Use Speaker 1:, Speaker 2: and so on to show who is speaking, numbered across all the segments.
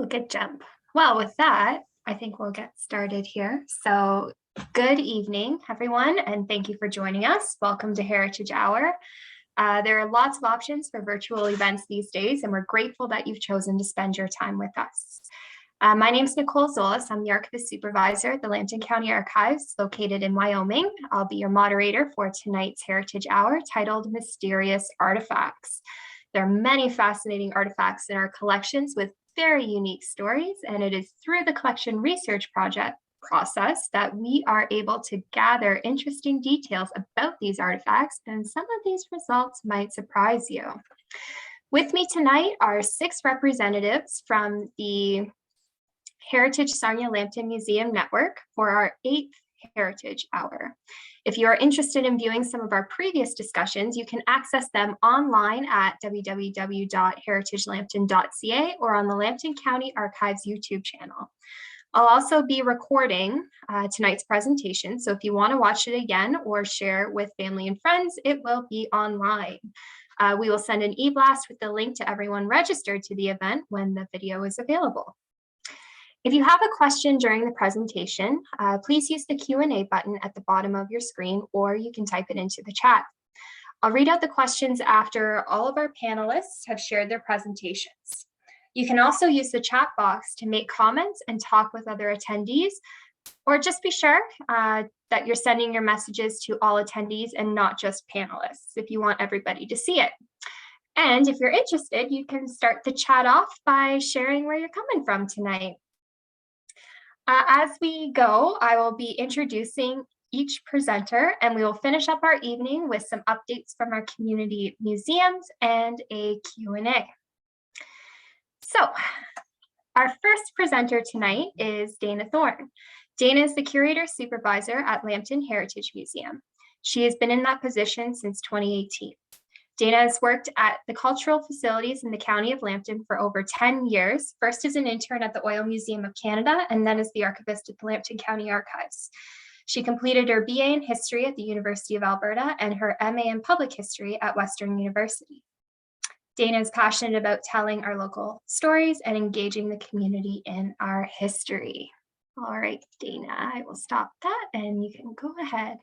Speaker 1: good jump. Well, with that, I think we'll get started here. So good evening, everyone, and thank you for joining us. Welcome to Heritage Hour. There are lots of options for virtual events these days, and we're grateful that you've chosen to spend your time with us. My name is Nicole Zolas. I'm the Archivist Supervisor at the Lambton County Archives, located in Wyoming. I'll be your moderator for tonight's Heritage Hour, titled Mysterious Artifacts. There are many fascinating artifacts in our collections with very unique stories, and it is through the collection research process that we are able to gather interesting details about these artifacts, and some of these results might surprise you. With me tonight are 6 representatives from the Heritage Sarnia Lambton Museum Network for our 8th Heritage Hour. If you are interested in viewing some of our previous discussions, you can access them online at www.heritagelambton.ca or on the Lambton County Archives YouTube channel. I'll also be recording tonight's presentation, so if you want to watch it again or share with family and friends, it will be online. We will send an e-blast with the link to everyone registered to the event when the video is available. If you have a question during the presentation, please use the Q&A button at the bottom of your screen, or you can type it into the chat. I'll read out the questions after all of our panelists have shared their presentations. You can also use the chat box to make comments and talk with other attendees, or just be sure that you're sending your messages to all attendees and not just panelists if you want everybody to see it. And if you're interested, you can start the chat off by sharing where you're coming from tonight. As we go, I will be introducing each presenter, and we will finish up our evening with some updates from our community museums and a Q&A. So our first presenter tonight is Dana Thorne. Dana is the Curator Supervisor at Lambton Heritage Museum. She has been in that position since 2018. Dana has worked at the cultural facilities in the County of Lambton for over 10 years, first as an intern at the Oil Museum of Canada, and then as the archivist at the Lambton County Archives. She completed her BA in History at the University of Alberta and her MA in Public History at Western University. Dana is passionate about telling our local stories and engaging the community in our history. All right, Dana, I will stop that and you can go ahead.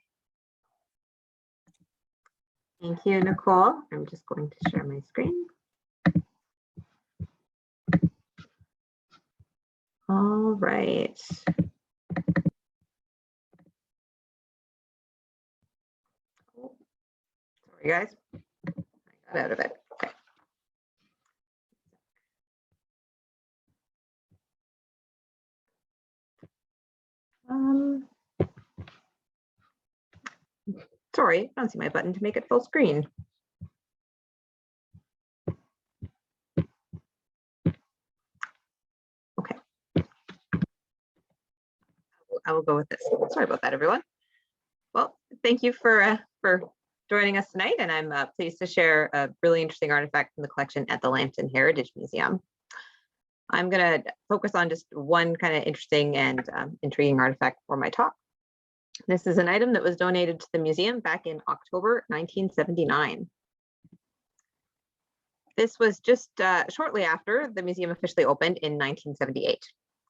Speaker 2: Thank you, Nicole. I'm just going to share my screen. All right. Sorry, guys. I got out of it. Okay. Sorry, I don't see my button to make it full screen. Okay. I will go with this. Sorry about that, everyone. Well, thank you for joining us tonight, and I'm pleased to share a really interesting artifact from the collection at the Lambton Heritage Museum. I'm going to focus on just one kind of interesting and intriguing artifact for my talk. This is an item that was donated to the museum back in October 1979. This was just shortly after the museum officially opened in 1978.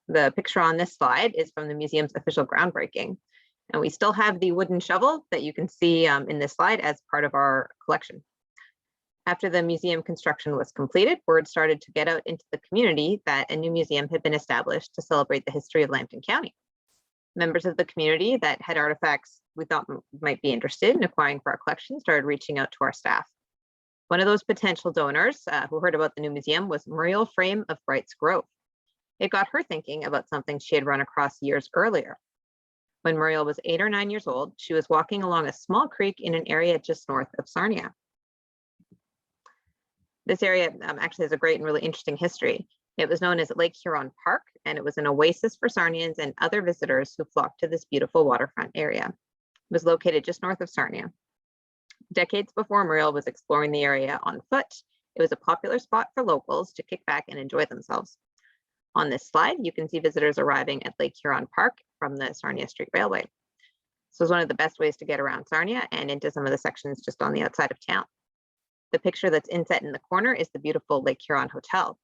Speaker 2: The picture on this slide is from the museum's official groundbreaking, and we still have the wooden shovel that you can see in this slide as part of our collection. After the museum construction was completed, word started to get out into the community that a new museum had been established to celebrate the history of Lambton County. Members of the community that had artifacts we thought might be interested in acquiring for our collection started reaching out to our staff. One of those potential donors who heard about the new museum was Muriel Frame of Brights Grove. It got her thinking about something she had run across years earlier. When Muriel was 8 or 9 years old, she was walking along a small creek in an area just north of Sarnia. This area actually has a great and really interesting history. It was known as Lake Huron Park, and it was an oasis for Sarnians and other visitors who flocked to this beautiful waterfront area. It was located just north of Sarnia. Decades before Muriel was exploring the area on foot, it was a popular spot for locals to kick back and enjoy themselves. On this slide, you can see visitors arriving at Lake Huron Park from the Sarnia Street Railway. This was one of the best ways to get around Sarnia and into some of the sections just on the outside of town. The picture that's inset in the corner is the beautiful Lake Huron Hotel.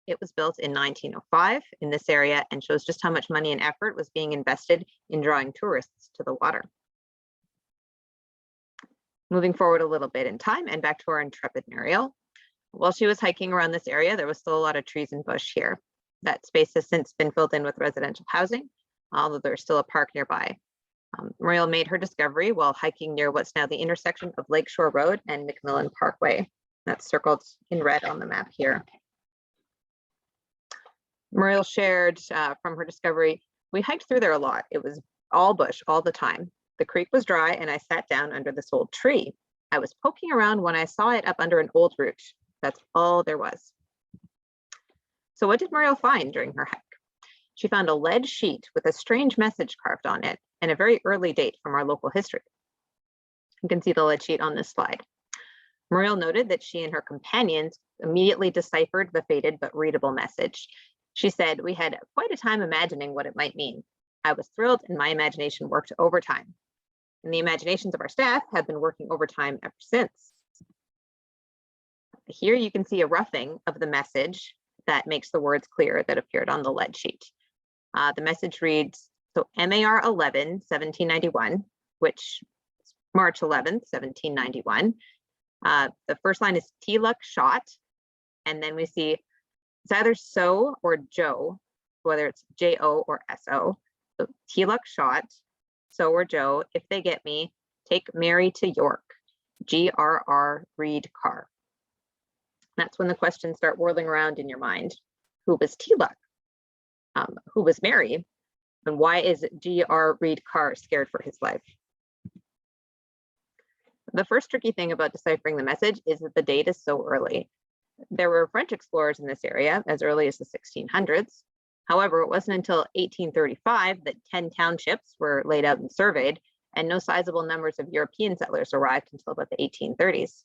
Speaker 2: It was built in 1905 in this area and shows just how much money and effort was being invested in drawing tourists to the water. Moving forward a little bit in time and back to our intrepid Muriel. While she was hiking around this area, there was still a lot of trees and bush here. That space has since been filled in with residential housing, although there's still a park nearby. Muriel made her discovery while hiking near what's now the intersection of Lakeshore Road and McMillan Parkway. That's circled in red on the map here. Muriel shared from her discovery, we hiked through there a lot. It was all bush all the time. The creek was dry and I sat down under this old tree. I was poking around when I saw it up under an old root. That's all there was. So what did Muriel find during her hike? She found a lead sheet with a strange message carved on it and a very early date from our local history. You can see the lead sheet on this slide. Muriel noted that she and her companions immediately deciphered the faded but readable message. She said, we had quite a time imagining what it might mean. I was thrilled and my imagination worked overtime. And the imaginations of our staff have been working overtime ever since. Here you can see a roughing of the message that makes the words clear that appeared on the lead sheet. The message reads, so MAR 11, 1791, which is March 11th, 1791. The first line is T-Luck shot. And then we see it's either so or Joe, whether it's J-O or S-O. So T-Luck shot, so or Joe. If they get me, take Mary to York. G-R-R read car. That's when the questions start whirling around in your mind. Who was T-Luck? Who was Mary? And why is G.R. Reed Carr scared for his life? The first tricky thing about deciphering the message is that the date is so early. There were French explorers in this area as early as the 1600s. However, it wasn't until 1835 that 10 townships were laid out and surveyed, and no sizable numbers of European settlers arrived until about the 1830s.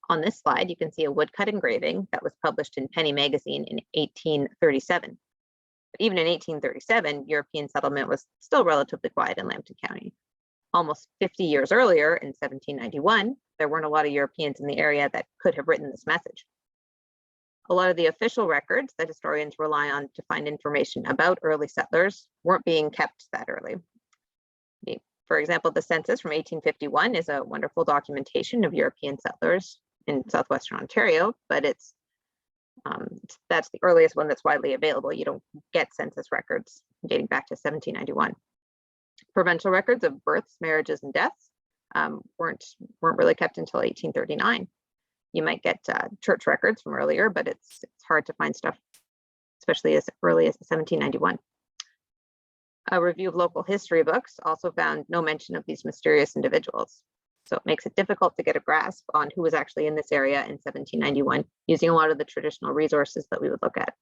Speaker 2: On this slide, you can see a woodcut engraving that was published in Penny Magazine in 1837. But even in 1837, European settlement was still relatively quiet in Lambton County. Almost 50 years earlier, in 1791, there weren't a lot of Europeans in the area that could have written this message. A lot of the official records that historians rely on to find information about early settlers weren't being kept that early. For example, the census from 1851 is a wonderful documentation of European settlers in southwestern Ontario, but that's the earliest one that's widely available. You don't get census records dating back to 1791. Provincial records of births, marriages, and deaths weren't really kept until 1839. You might get church records from earlier, but it's hard to find stuff, especially as early as 1791. A review of local history books also found no mention of these mysterious individuals. So it makes it difficult to get a grasp on who was actually in this area in 1791, using a lot of the traditional resources that we would look at.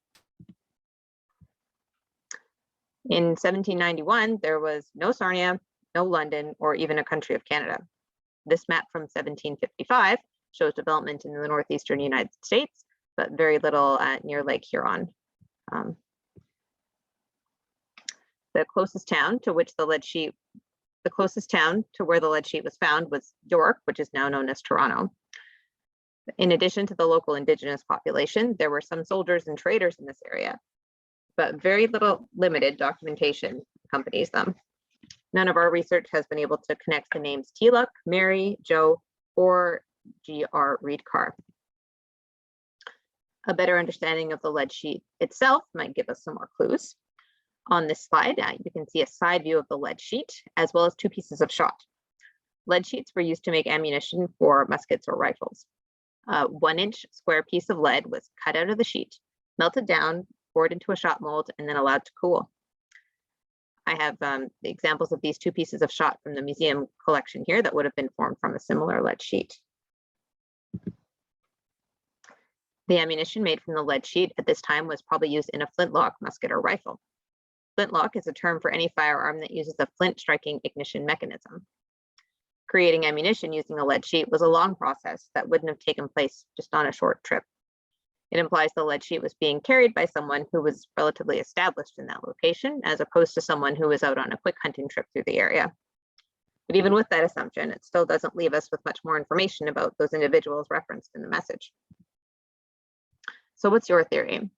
Speaker 2: In 1791, there was no Sarnia, no London, or even a country of Canada. This map from 1755 shows development in the northeastern United States, but very little near Lake Huron. The closest town to where the lead sheet was found was York, which is now known as Toronto. In addition to the local indigenous population, there were some soldiers and traders in this area, but very limited documentation accompanies them. None of our research has been able to connect the names T-Luck, Mary, Joe, or G.R. Reed Carr. A better understanding of the lead sheet itself might give us some more clues. On this slide, you can see a side view of the lead sheet, as well as two pieces of shot. Lead sheets were used to make ammunition for muskets or rifles. A 1-inch square piece of lead was cut out of the sheet, melted down, poured into a shot mold, and then allowed to cool. I have the examples of these two pieces of shot from the museum collection here that would have been formed from a similar lead sheet. The ammunition made from the lead sheet at this time was probably used in a flintlock musket or rifle. Flintlock is a term for any firearm that uses a flint striking ignition mechanism. Creating ammunition using a lead sheet was a long process that wouldn't have taken place just on a short trip. It implies the lead sheet was being carried by someone who was relatively established in that location, as opposed to someone who was out on a quick hunting trip through the area. But even with that assumption, it still doesn't leave us with much more information about those individuals referenced in the message. So what's your theory?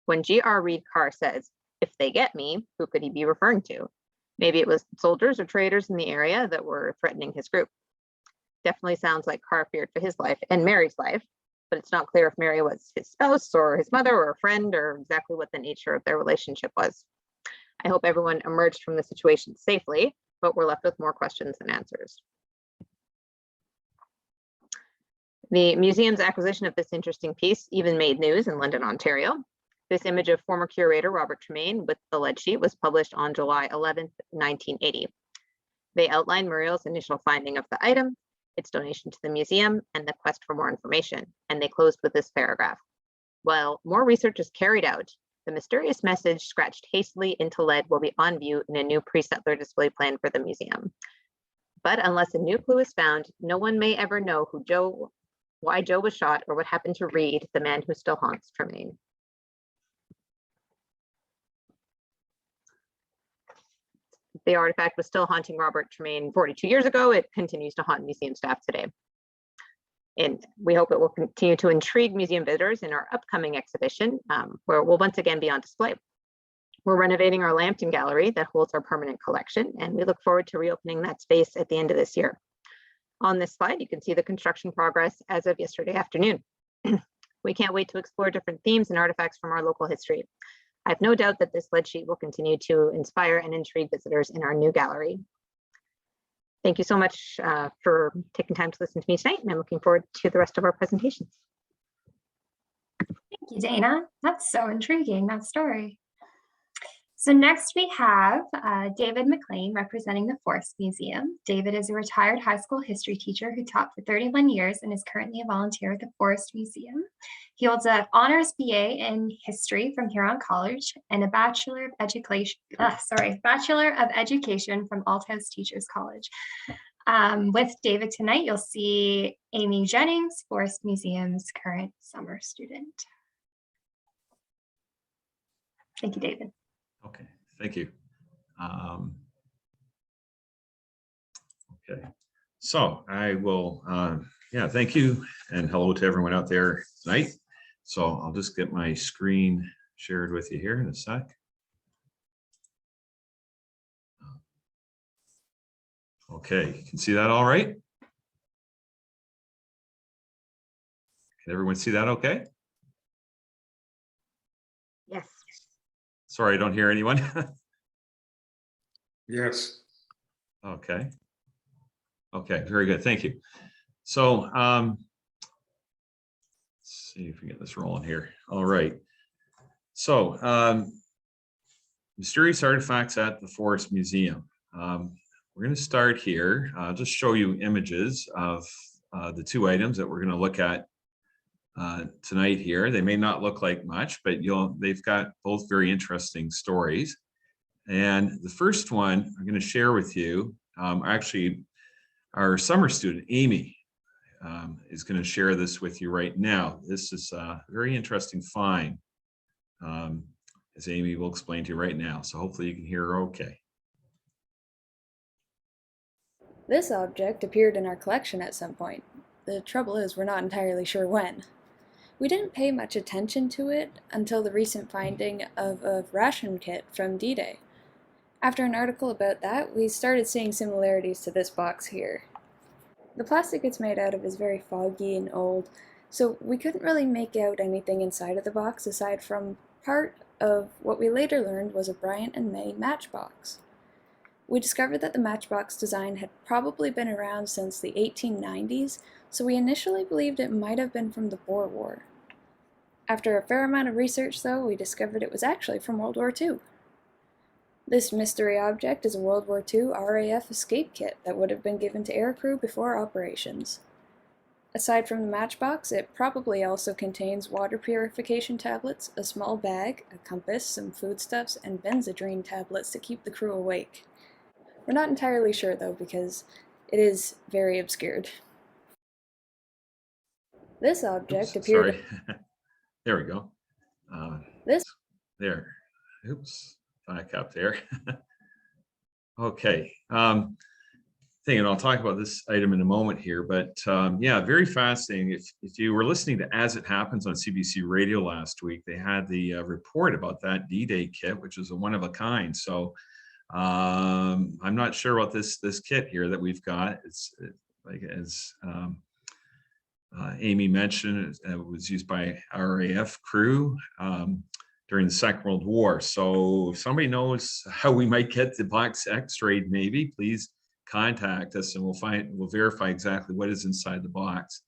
Speaker 2: When G.R. Reed Carr says, "If they get me," who could he be referring to? Maybe it was soldiers or traders in the area that were threatening his group. Definitely sounds like Carr feared for his life and Mary's life, but it's not clear if Mary was his spouse or his mother or a friend or exactly what the nature of their relationship was. I hope everyone emerged from the situation safely, but we're left with more questions than answers. The museum's acquisition of this interesting piece even made news in London, Ontario. This image of former curator Robert Tremaine with the lead sheet was published on July 11th, 1980. They outlined Muriel's initial finding of the item, its donation to the museum, and the quest for more information, and they closed with this paragraph. While more research is carried out, the mysterious message scratched hastily into lead will be on view in a new pre-settler display plan for the museum. But unless a new clue is found, no one may ever know why Joe was shot or what happened to Reed, the man who still haunts Tremaine. The artifact was still haunting Robert Tremaine 42 years ago. It continues to haunt museum staff today. And we hope it will continue to intrigue museum visitors in our upcoming exhibition, where it will once again be on display. We're renovating our Lambton gallery that holds our permanent collection, and we look forward to reopening that space at the end of this year. On this slide, you can see the construction progress as of yesterday afternoon. We can't wait to explore different themes and artifacts from our local history. I have no doubt that this lead sheet will continue to inspire and intrigue visitors in our new gallery. Thank you so much for taking time to listen to me tonight, and I'm looking forward to the rest of our presentations.
Speaker 1: Thank you, Dana. That's so intriguing, that story. So next we have David Mclean representing the Forest Museum. David is a retired high school history teacher who taught for 31 years and is currently a volunteer at the Forest Museum. He holds an honors BA in history from Huron College and a Bachelor of Education from Althouse Teachers College. With David tonight, you'll see Amy Jennings, Forest Museum's current summer student. Thank you, David.
Speaker 3: Okay, thank you. Okay, so I will, thank you and hello to everyone out there tonight. So I'll just get my screen shared with you here in a sec. Okay, you can see that all right? Can everyone see that okay?
Speaker 2: Yes.
Speaker 3: Sorry, I don't hear anyone.
Speaker 4: Yes.
Speaker 3: Okay. Okay, very good. Thank you. So let's see if we get this rolling here. All right. So mysterious artifacts at the Forest Museum. We're going to start here. I'll just show you images of the two items that we're going to look at tonight here. They may not look like much, but they've got both very interesting stories. And the first one I'm going to share with you, actually, our summer student, Amy, is going to share this with you right now. This is a very interesting find, as Amy will explain to you right now. So hopefully you can hear her okay.
Speaker 5: This object appeared in our collection at some point. The trouble is, we're not entirely sure when. We didn't pay much attention to it until the recent finding of a ration kit from D-Day. After an article about that, we started seeing similarities to this box here. The plastic it's made out of is very foggy and old, so we couldn't really make out anything inside of the box aside from part of what we later learned was a Bryant and May matchbox. We discovered that the matchbox design had probably been around since the 1890s, so we initially believed it might have been from the Boer War. After a fair amount of research, though, we discovered it was actually from World War II. This mystery object is a World War II RAF escape kit that would have been given to aircrew before operations. Aside from the matchbox, it probably also contains water purification tablets, a small bag, a compass, some foodstuffs, and benzodrine tablets to keep the crew awake. We're not entirely sure, though, because it is very obscured. This object appeared...
Speaker 3: Sorry. There we go. There. Oops. Back up there. Okay. thing, and I'll talk about this item in a moment here, but yeah, very fascinating. If you were listening to As It Happens on CBC Radio last week, they had the report about that D-Day kit, which is a one of a kind. So I'm not sure about this kit here that we've got. It's like, as Amy mentioned, it was used by RAF crew during the Second World War. So if somebody knows how we might get the box x-rayed, maybe please contact us and we'll verify exactly what is inside the box.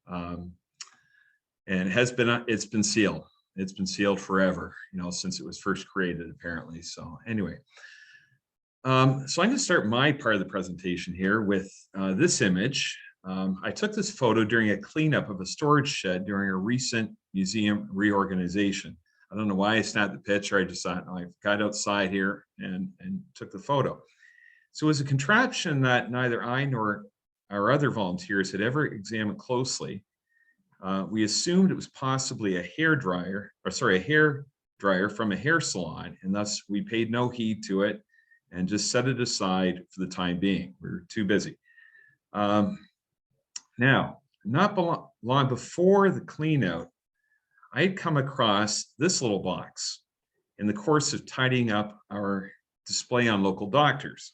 Speaker 3: And it's been sealed. It's been sealed forever, since it was first created, apparently. So anyway, so I'm going to start my part of the presentation here with this image. I took this photo during a cleanup of a storage shed during a recent museum reorganization. I don't know why I snapped the picture. I just thought, I got outside here and took the photo. So it was a contraption that neither I nor our other volunteers had ever examined closely. We assumed it was possibly a hair dryer from a hair salon, and thus we paid no heed to it and just set it aside for the time being. We were too busy. Now, not long before the clean out, I had come across this little box in the course of tidying up our display on local doctors.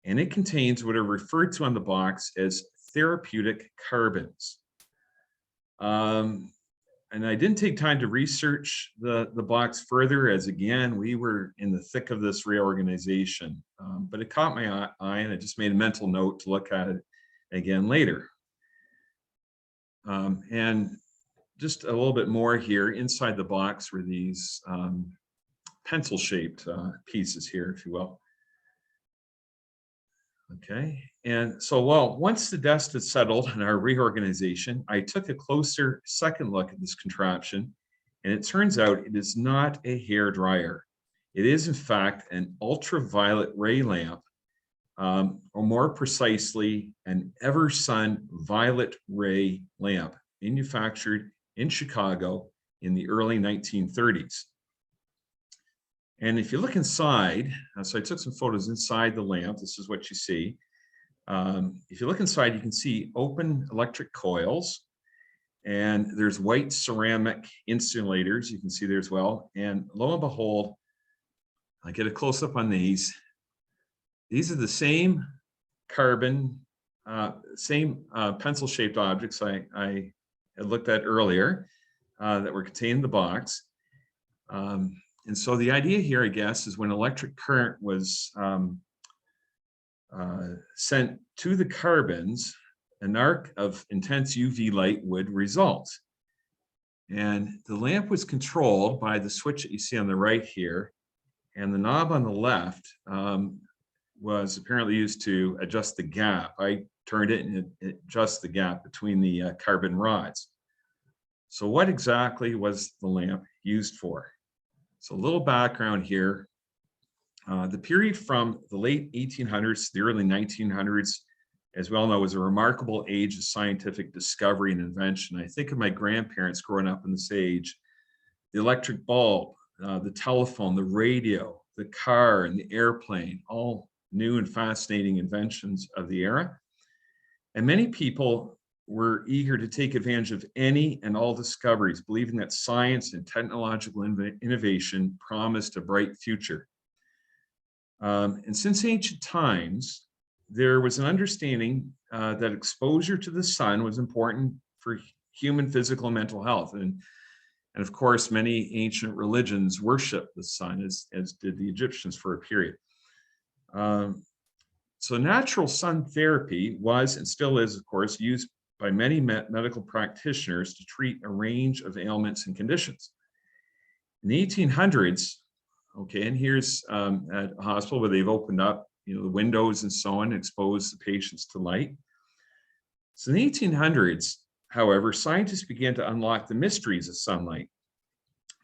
Speaker 3: And it contains what are referred to on the box as therapeutic carbons. And I didn't take time to research the box further, as again, we were in the thick of this reorganization, but it caught my eye and I just made a mental note to look at it again later. And just a little bit more here, inside the box were these pencil-shaped pieces here, if you will. Okay, and so, once the dust had settled in our reorganization, I took a closer second look at this contraption, and it turns out it is not a hair dryer. It is, in fact, an ultraviolet ray lamp, or more precisely, an Eversun violet ray lamp, manufactured in Chicago in the early 1930s. And if you look inside, so I took some photos inside the lamp. This is what you see. If you look inside, you can see open electric coils, and there's white ceramic insulators. You can see there as well. And lo and behold, I get a close up on these. These are the same carbon, pencil-shaped objects I had looked at earlier that were contained in the box. And so the idea here, I guess, is when electric current was sent to the carbons, an arc of intense UV light would result. And the lamp was controlled by the switch that you see on the right here, and the knob on the left was apparently used to adjust the gap. I turned it and it adjusts the gap between the carbon rods. So what exactly was the lamp used for? So a little background here. The period from the late 1800s to the early 1900s, as we all know, was a remarkable age of scientific discovery and invention. I think of my grandparents growing up in this age. The electric bulb, the telephone, the radio, the car, and the airplane, all new and fascinating inventions of the era. And many people were eager to take advantage of any and all discoveries, believing that science and technological innovation promised a bright future. And since ancient times, there was an understanding that exposure to the sun was important for human physical and mental health. And of course, many ancient religions worshiped the sun, as did the Egyptians for a period. So natural sun therapy was and still is, of course, used by many medical practitioners to treat a range of ailments and conditions. In the 1800s, okay, and here's at a hospital where they've opened up, the windows and so on, expose the patients to light. So in the 1800s, however, scientists began to unlock the mysteries of sunlight.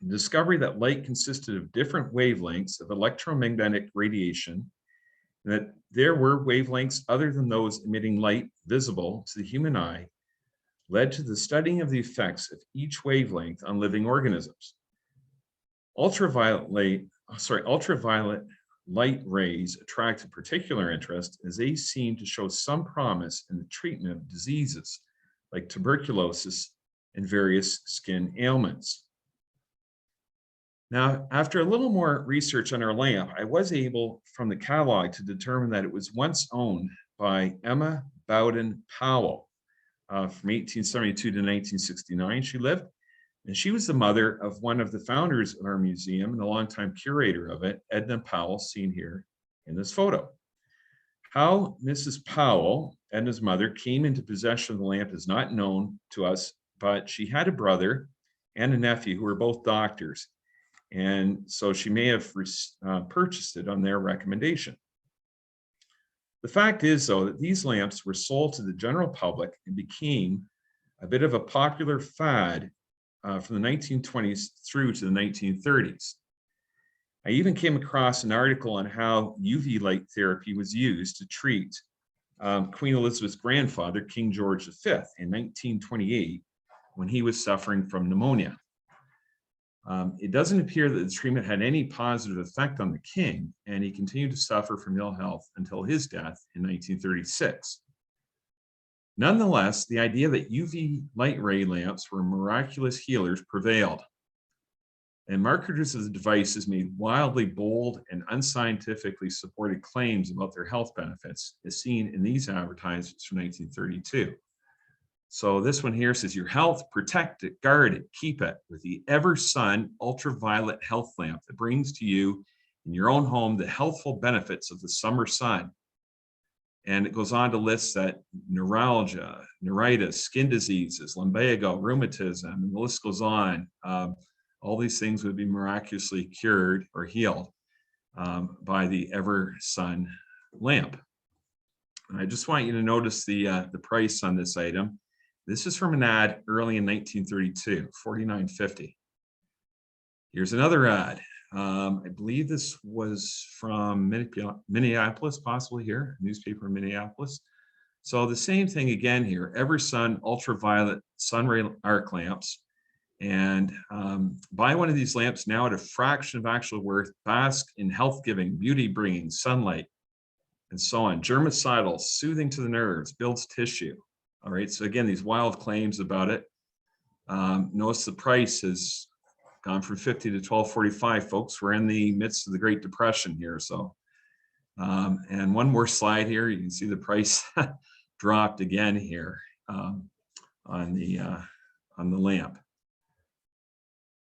Speaker 3: The discovery that light consisted of different wavelengths of electromagnetic radiation, and that there were wavelengths other than those emitting light visible to the human eye, led to the studying of the effects of each wavelength on living organisms. Ultraviolet light rays attracted particular interest as they seem to show some promise in the treatment of diseases like tuberculosis and various skin ailments. Now, after a little more research on our lamp, I was able from the catalog to determine that it was once owned by Emma Bowden Powell. From 1872 to 1969, she lived. And she was the mother of one of the founders of our museum and the longtime curator of it, Edna Powell, seen here in this photo. How Mrs. Powell, Edna's mother, came into possession of the lamp is not known to us, but she had a brother and a nephew who were both doctors. And so she may have purchased it on their recommendation. The fact is, though, that these lamps were sold to the general public and became a bit of a popular fad from the 1920s through to the 1930s. I even came across an article on how UV light therapy was used to treat Queen Elizabeth's grandfather, King George V, in 1928, when he was suffering from pneumonia. It doesn't appear that the treatment had any positive effect on the king, and he continued to suffer from ill health until his death in 1936. Nonetheless, the idea that UV light ray lamps were miraculous healers prevailed, and marketers of the devices made wildly bold and unscientifically supported claims about their health benefits, as seen in these advertisements from 1932. So this one here says, your health, protect it, guard it, keep it with the Eversun ultraviolet health lamp that brings to you in your own home the healthful benefits of the summer sun. And it goes on to list that neuralgia, neuritis, skin diseases, lumbago, rheumatism, and the list goes on. All these things would be miraculously cured or healed by the Eversun lamp. And I just want you to notice the price on this item. This is from an ad early in 1932, $49.50. Here's another ad. I believe this was from Minneapolis, possibly here, a newspaper in Minneapolis. So the same thing again here, Eversun ultraviolet sunray arc lamps. And buy one of these lamps now at a fraction of actual worth, bask in health-giving, beauty-bringing sunlight, and so on. Germicidal, soothing to the nerves, builds tissue. All right, so again, these wild claims about it. Notice the price has gone from $50 to $12.45, folks. We're in the midst of the Great Depression here. So, and one more slide here. You can see the price dropped again here on the lamp.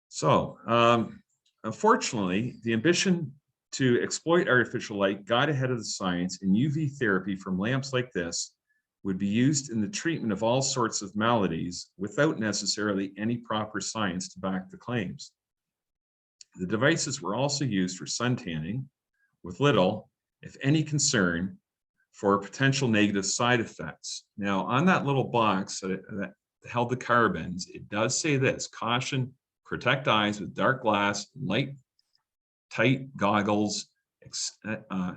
Speaker 3: So, unfortunately, the ambition to exploit artificial light got ahead of the science, and UV therapy from lamps like this would be used in the treatment of all sorts of maladies without necessarily any proper science to back the claims. The devices were also used for sun tanning with little, if any, concern for potential negative side effects. Now, on that little box that held the carbons, it does say this: caution, protect eyes with dark glass, light, tight goggles.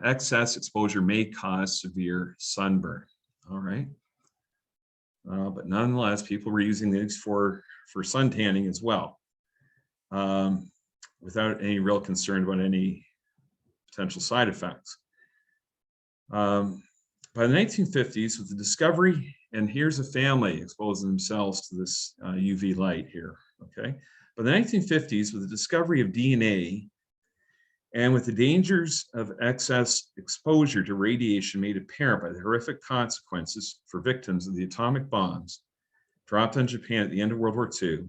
Speaker 3: Excess exposure may cause severe sunburn. All right. But nonetheless, people were using these for sun tanning as well, without any real concern about any potential side effects. By the 1950s, with the discovery, and here's a family exposing themselves to this UV light here, okay? By the 1950s, with the discovery of DNA, and with the dangers of excess exposure to radiation made apparent by the horrific consequences for victims of the atomic bombs dropped on Japan at the end of World War II,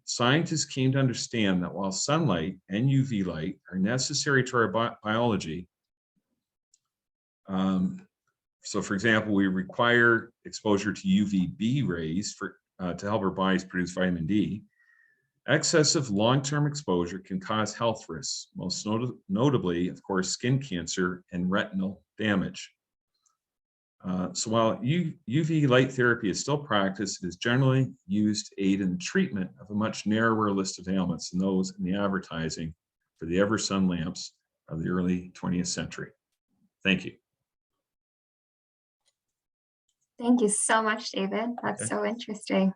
Speaker 3: scientists came to understand that while sunlight and UV light are necessary to our biology, so for example, we require exposure to UVB rays to help our bodies produce vitamin D, excessive long-term exposure can cause health risks, most notably, of course, skin cancer and retinal damage. So while UV light therapy is still practiced, it is generally used to aid in the treatment of a much narrower list of ailments than those in the advertising for the Eversun lamps of the early 20th century. Thank you.
Speaker 1: Thank you so much, David. That's
Speaker 3: Okay.
Speaker 1: so interesting.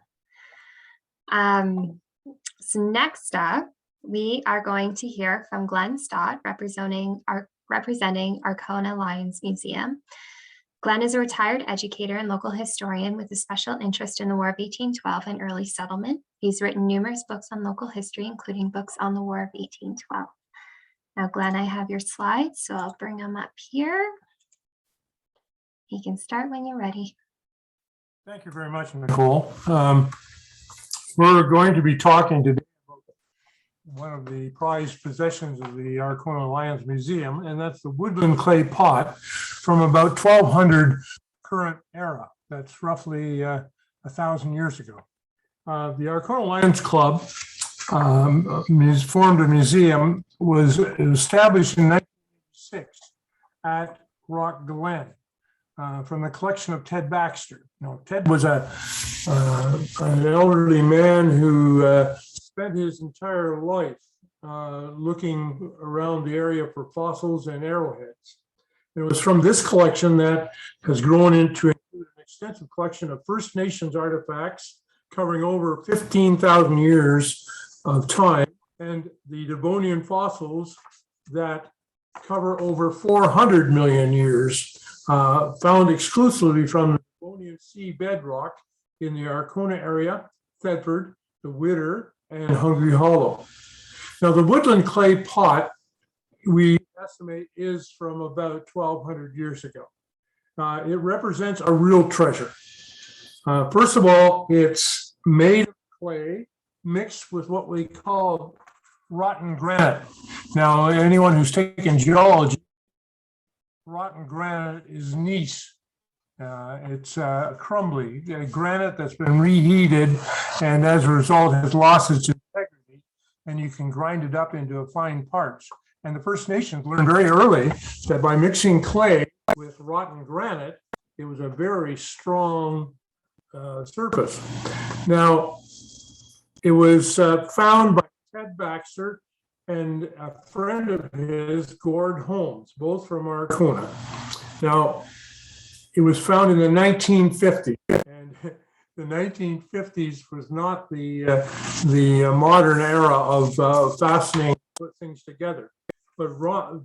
Speaker 1: So next up, we are going to hear from Glenn Stott, representing representing Arkona Lions Museum. Glenn is a retired educator and local historian with a special interest in the War of 1812 and early settlement. He's written numerous books on local history, including books on the War of 1812. Now, Glenn, I have your slides, so I'll bring them up here. You can start when you're ready.
Speaker 4: Thank you very much, Nicole. We're going to be talking today about one of the prized possessions of the Arkona Lions Museum, and that's the Woodland Clay Pot from about 1200 current era. That's roughly 1,000 years ago. The Arkona Lions Club formed a museum, was established in 1986 at Rock Glen. From the collection of Ted Baxter. Now, Ted was an elderly man who spent his entire life looking around the area for fossils and arrowheads. It was from this collection that has grown into an extensive collection of First Nations artifacts covering over 15,000 years of time, and the Devonian fossils that cover over 400 million years, found exclusively from the Devonian sea bedrock in the Arkona area, Thetford, the Widder, and Hungry Hollow. Now, the Woodland Clay Pot, we estimate, is from about 1,200 years ago. It represents a real treasure. First of all, it's made of clay mixed with what we call rotten granite. Now, anyone who's taken geology, rotten granite is gneiss. It's crumbly granite that's been reheated, and as a result has lost its integrity, and you can grind it up into fine parts. And the First Nations learned very early that by mixing clay with rotten granite, it was a very strong surface. Now, it was found by Ted Baxter and a friend of his, Gord Holmes, both from Arkona. Now, it was found in the 1950s, and the 1950s was not the modern era of fastening, put things together. But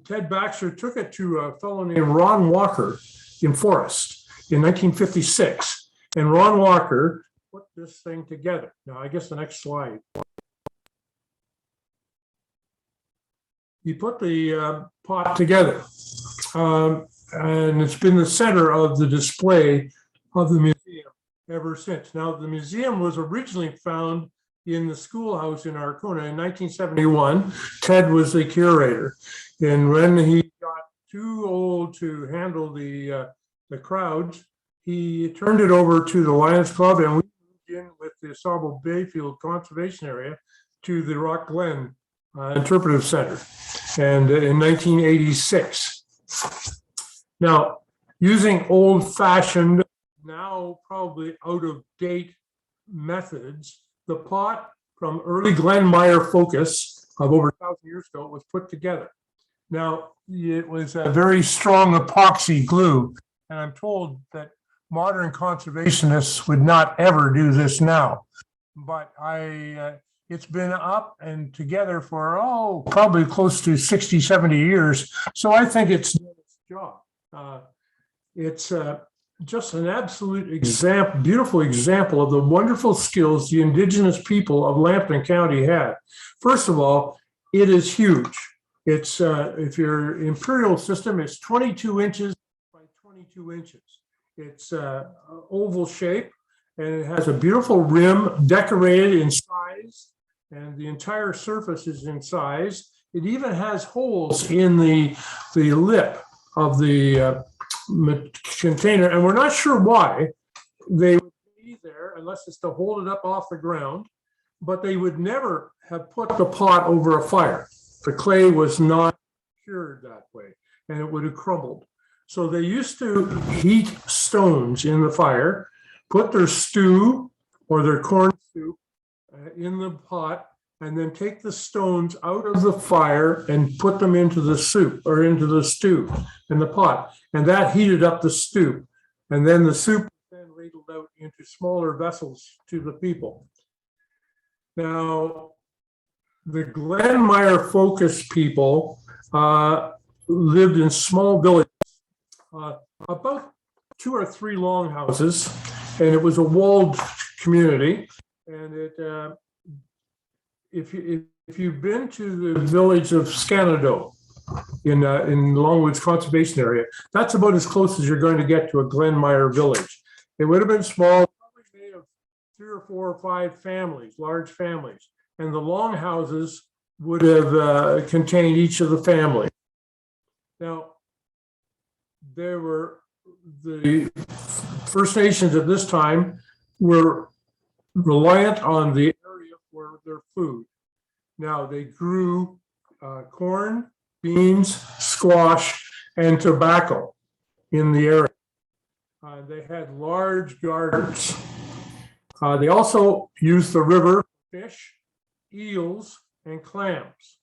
Speaker 4: Ted Baxter took it to a fellow named Ron Walker in Forest in 1956, and Ron Walker put this thing together. Now, I guess the next slide. He put the pot together, and it's been the center of the display of the museum ever since. Now, the museum was originally found in the schoolhouse in Arkona in 1971. Ted was the curator, and when he got too old to handle the crowds, he turned it over to the Lions Club, and we moved in with the Sauble Bayfield Conservation Area to the Rock Glen Interpretive Center, and in 1986. Now, using old-fashioned, now probably out-of-date methods, the pot from early Glen Meyer focus of over 1,000 years ago was put together. Now, it was a very strong epoxy glue, and I'm told that modern conservationists would not ever do this now. But it's been up and together for, probably close to 60, 70 years. So I think it's done its job. It's just an absolute example, beautiful example of the wonderful skills the Indigenous people of Lambton County had. First of all, it is huge. It's, if your imperial system, it's 22 inches by 22 inches. It's oval shape, and it has a beautiful rim decorated in size, and the entire surface is in size. It even has holes in the lip of the container, and we're not sure why they would be there unless it's to hold it up off the ground, but they would never have put the pot over a fire. The clay was not cured that way, and it would have crumbled. So they used to heat stones in the fire, put their stew or their corn soup in the pot, and then take the stones out of the fire and put them into the soup or into the stew in the pot. And that heated up the stew. And then the soup was then ladled out into smaller vessels to the people. Now, the Glen Meyer Focus people lived in small villages, about 2 or 3 longhouses, and it was a walled community. And if you've been to the village of Scanado in Longwood's conservation area, that's about as close as you're going to get to a Glenmire village. It would have been small, probably made of 3 or 4 or 5 families, large families, and the longhouses would have contained each of the families. Now, there were the First Nations at this time were reliant on the area for their food. Now, they grew corn, beans, squash, and tobacco in the area. They had large gardens. They also used the river for fish, eels, and clams.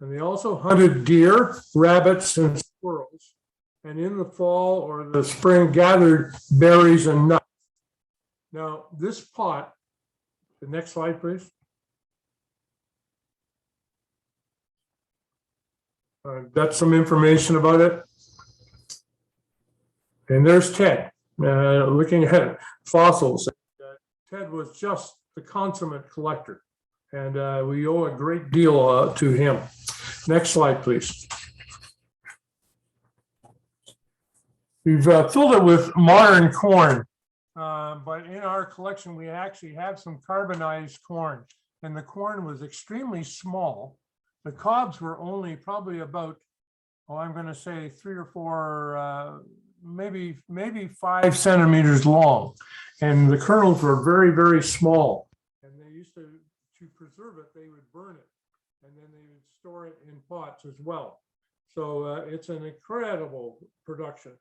Speaker 4: And they also hunted deer, rabbits, and squirrels. And in the fall or the spring, gathered berries and nuts. Now, this pot, the next slide, please. That's some information about it. And there's Ted, looking at fossils. Ted was just the consummate collector, and we owe a great deal to him. Next slide, please. We've filled it with modern corn, but in our collection, we actually have some carbonized corn, and the corn was extremely small. The cobs were only probably about, I'm going to say 3 or 4, maybe 5 centimeters long, and the kernels were very, very small. And they used to preserve it, they would burn it, and then they would store it in pots as well. So it's an incredible production.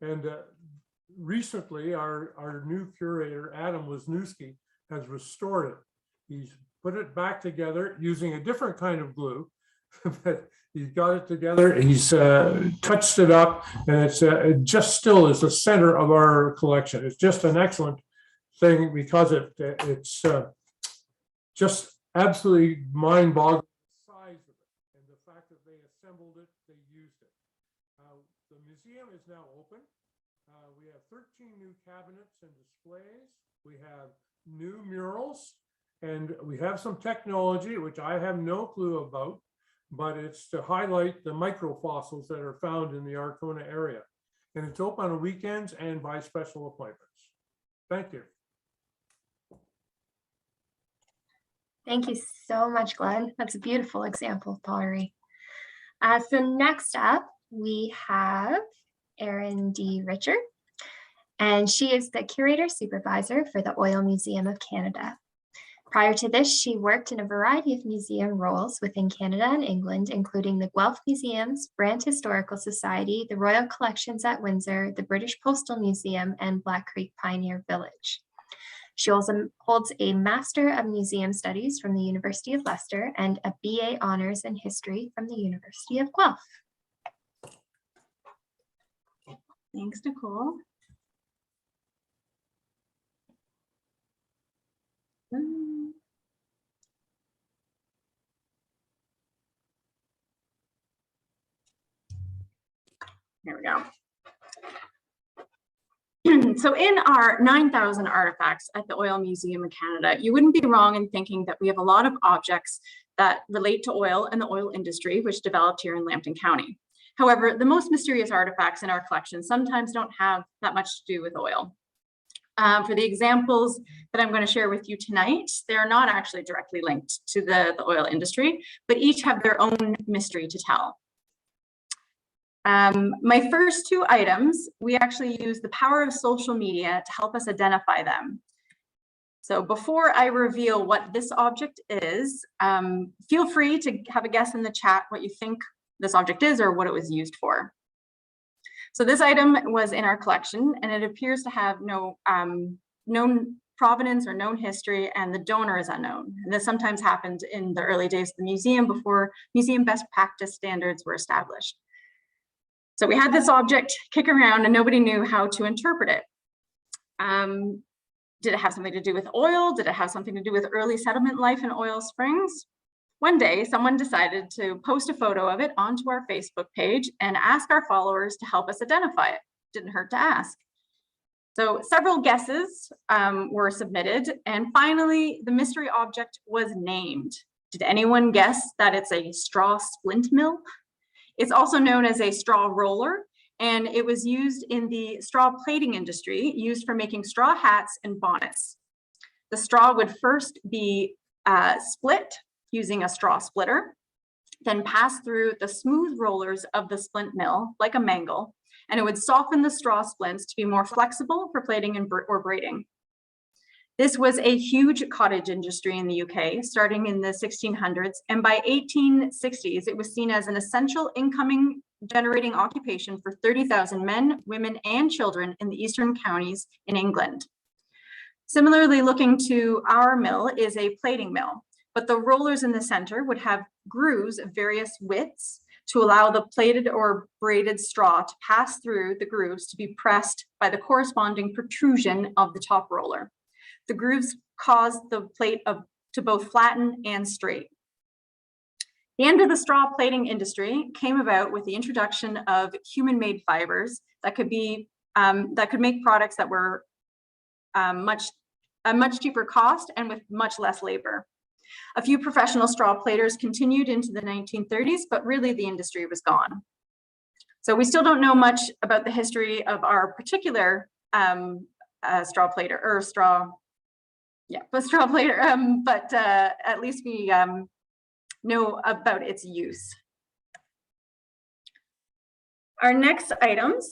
Speaker 4: And recently, our new curator, Adam Wisniewski, has restored it. He's put it back together using a different kind of glue, but he's got it together. He's touched it up, and it just still is the center of our collection. It's just an excellent thing because it's just absolutely mind-boggling, the size of it and the fact that they assembled it, they used it. The museum is now open. We have 13 new cabinets and displays. We have new murals, and we have some technology, which I have no clue about, but it's to highlight the microfossils that are found in the Arkona area. And it's open on weekends and by special appointments. Thank you.
Speaker 1: Thank you so much, Glenn. That's a beautiful example of pottery. So next up, we have Erin D. Richard, and she is the Curator Supervisor for the Oil Museum of Canada. Prior to this, she worked in a variety of museum roles within Canada and England, including the Guelph Museums, Brant Historical Society, the Royal Collections at Windsor, the British Postal Museum, and Black Creek Pioneer Village. She also holds a Master of Museum Studies from the University of Leicester and a BA Honors in History from the University of Guelph. Thanks, Nicole.
Speaker 6: There we go. So in our 9,000 artifacts at the Oil Museum of Canada, you wouldn't be wrong in thinking that we have a lot of objects that relate to oil and the oil industry, which developed here in Lambton County. However, the most mysterious artifacts in our collection sometimes don't have that much to do with oil. For the examples that I'm going to share with you tonight, they're not actually directly linked to the oil industry, but each have their own mystery to tell. My first 2 items, we actually use the power of social media to help us identify them. So before I reveal what this object is, feel free to have a guess in the chat what you think this object is or what it was used for. So this item was in our collection, and it appears to have no known provenance or known history, and the donor is unknown. And this sometimes happened in the early days of the museum before museum best practice standards were established. So we had this object kick around and nobody knew how to interpret it. Did it have something to do with oil? Did it have something to do with early settlement life in oil springs? One day, someone decided to post a photo of it onto our Facebook page and ask our followers to help us identify it. Didn't hurt to ask. So several guesses were submitted, and finally the mystery object was named. Did anyone guess that it's a straw splint mill? It's also known as a straw roller, and it was used in the straw plating industry, used for making straw hats and bonnets. The straw would first be split using a straw splitter, then pass through the smooth rollers of the splint mill like a mangle, and it would soften the straw splints to be more flexible for plating and or braiding. This was a huge cottage industry in the UK, starting in the 1600s, and by 1860s, it was seen as an essential income generating occupation for 30,000 men, women, and children in the eastern counties in England. Similarly, looking to our mill is a plating mill, but the rollers in the center would have grooves of various widths to allow the plaited or braided straw to pass through the grooves to be pressed by the corresponding protrusion of the top roller. The grooves cause the plate to both flatten and straight. The end of the straw plating industry came about with the introduction of human-made fibers that could make products that were a much cheaper cost and with much less labor. A few professional straw platers continued into the 1930s, but really the industry was gone. So we still don't know much about the history of our particular straw plater, or straw plater, but at least we know about its use. Our next items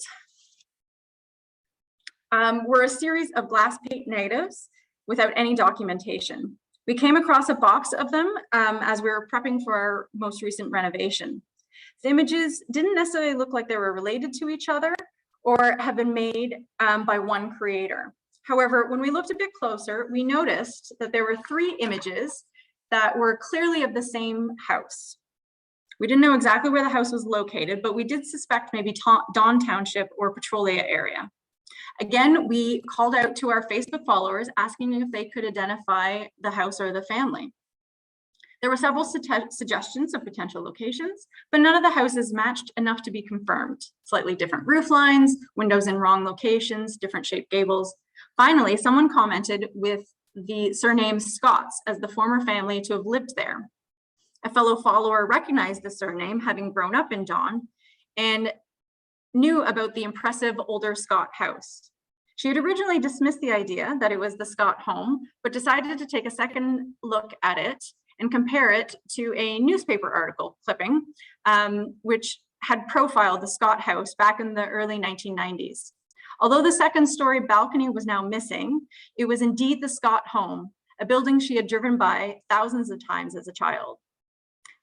Speaker 6: were a series of glass paint negatives without any documentation. We came across a box of them as we were prepping for our most recent renovation. The images didn't necessarily look like they were related to each other or have been made by one creator. However, when we looked a bit closer, we noticed that there were 3 images that were clearly of the same house. We didn't know exactly where the house was located, but we did suspect maybe Dawn Township or Petrolia area. Again, we called out to our Facebook followers asking if they could identify the house or the family. There were several suggestions of potential locations, but none of the houses matched enough to be confirmed. Slightly different roof lines, windows in wrong locations, different shaped gables. Finally, someone commented with the surname Scotts as the former family to have lived there. A fellow follower recognized the surname, having grown up in Dawn, and knew about the impressive older Scott house. She had originally dismissed the idea that it was the Scott home, but decided to take a second look at it and compare it to a newspaper article clipping, which had profiled the Scott house back in the early 1990s. Although the second-story balcony was now missing, it was indeed the Scott home, a building she had driven by thousands of times as a child.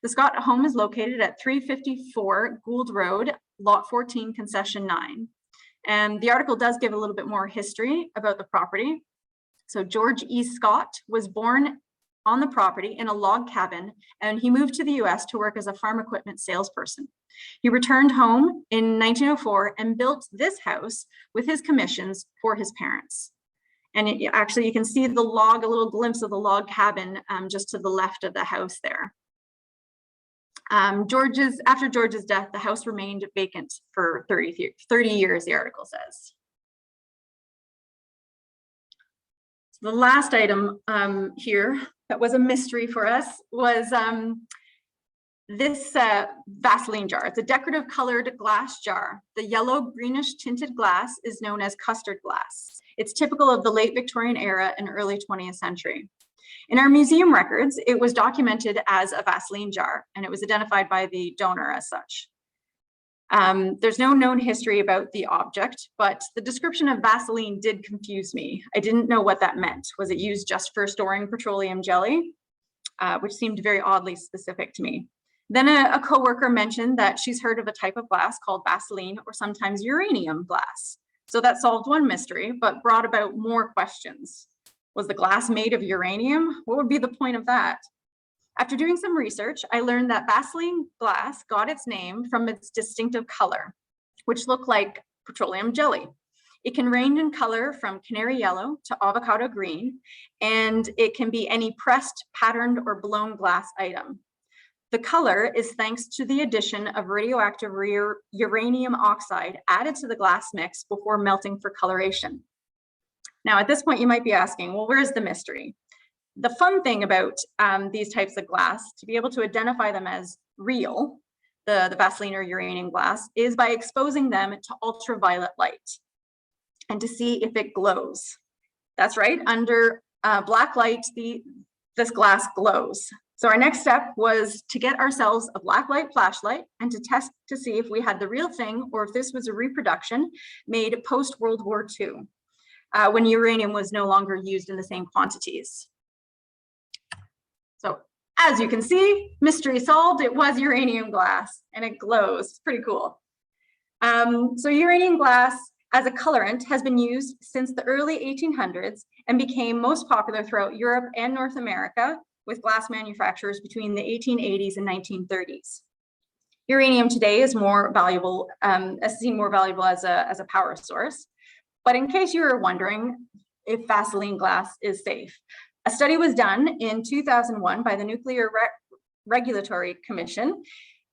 Speaker 6: The Scott home is located at 354 Gould Road, Lot 14, Concession 9. And the article does give a little bit more history about the property. So George E. Scott was born on the property in a log cabin, and he moved to the US to work as a farm equipment salesperson. He returned home in 1904 and built this house with his commissions for his parents. And actually you can see the log, a little glimpse of the log cabin just to the left of the house there. After George's death, the house remained vacant for 30 years, the article says. So the last item here that was a mystery for us was this Vaseline jar. It's a decorative colored glass jar. The yellow greenish tinted glass is known as custard glass. It's typical of the late Victorian era and early 20th century. In our museum records, it was documented as a Vaseline jar, and it was identified by the donor as such. There's no known history about the object, but the description of Vaseline did confuse me. I didn't know what that meant. Was it used just for storing petroleum jelly, which seemed very oddly specific to me. Then a coworker mentioned that she's heard of a type of glass called Vaseline or sometimes uranium glass. So that solved one mystery, but brought about more questions. Was the glass made of uranium? What would be the point of that? After doing some research, I learned that Vaseline glass got its name from its distinctive color, which looked like petroleum jelly. It can range in color from canary yellow to avocado green, and it can be any pressed, patterned, or blown glass item. The color is thanks to the addition of radioactive uranium oxide added to the glass mix before melting for coloration. Now, at this point, you might be asking, well, where's the mystery? The fun thing about these types of glass, to be able to identify them as real, the Vaseline or uranium glass, is by exposing them to ultraviolet light and to see if it glows. That's right, under black light, this glass glows. So our next step was to get ourselves a black light flashlight and to test to see if we had the real thing or if this was a reproduction made post-World War II, when uranium was no longer used in the same quantities. So as you can see, mystery solved. It was uranium glass and it glows. It's pretty cool. So uranium glass as a colorant has been used since the early 1800s and became most popular throughout Europe and North America with glass manufacturers between the 1880s and 1930s. Uranium today is more valuable, seen more valuable as a power source. But in case you were wondering if Vaseline glass is safe, a study was done in 2001 by the Nuclear Regulatory Commission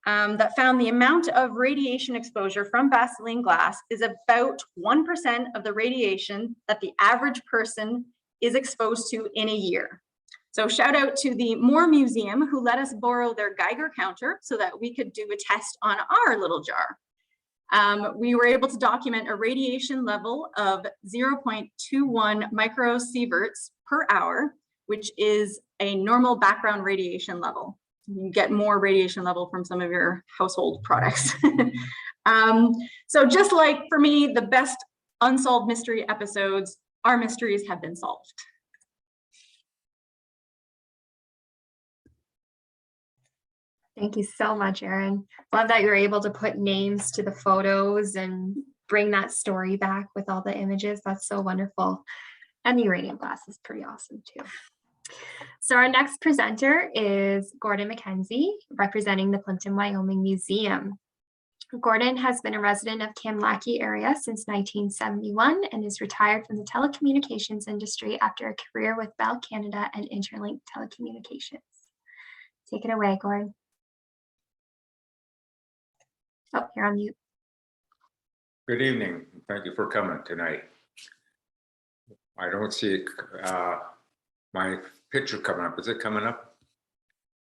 Speaker 6: that found the amount of radiation exposure from Vaseline glass is about 1% of the radiation that the average person is exposed to in a year. So shout out to the Moore Museum who let us borrow their Geiger counter so that we could do a test on our little jar. We were able to document a radiation level of 0.21 microsieverts per hour, which is a normal background radiation level. You get more radiation level from some of your household products. So just like for me, the best unsolved mystery episodes, our mysteries have been solved.
Speaker 1: Thank you so much, Erin. Love that you're able to put names to the photos and bring that story back with all the images. That's so wonderful. And the uranium glass is pretty awesome too. So our next presenter is Gordon Mckenzie, representing the Plimpton, Wyoming Museum. Gordon has been a resident of Kamlaki area since 1971 and is retired from the telecommunications industry after a career with Bell Canada and Interlink Telecommunications. Take it away, Gordon. Oh, you're on mute.
Speaker 7: Good evening. Thank you for coming tonight. I don't see my picture coming up. Is it coming up?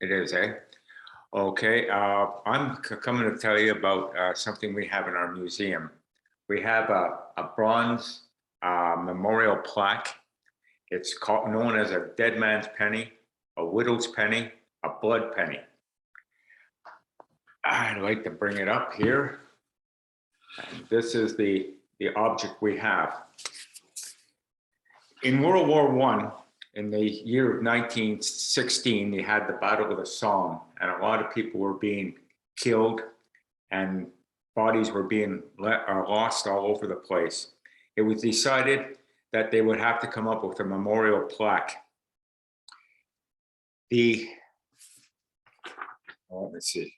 Speaker 7: It is, eh? Okay. I'm coming to tell you about something we have in our museum. We have a bronze memorial plaque. It's known as a dead man's penny, a widow's penny, a blood penny. I'd like to bring it up here. And this is the object we have. In World War I, in the year of 1916, they had the Battle of the Somme, and a lot of people were being killed and bodies were being lost all over the place. It was decided that they would have to come up with a memorial plaque. Let me see.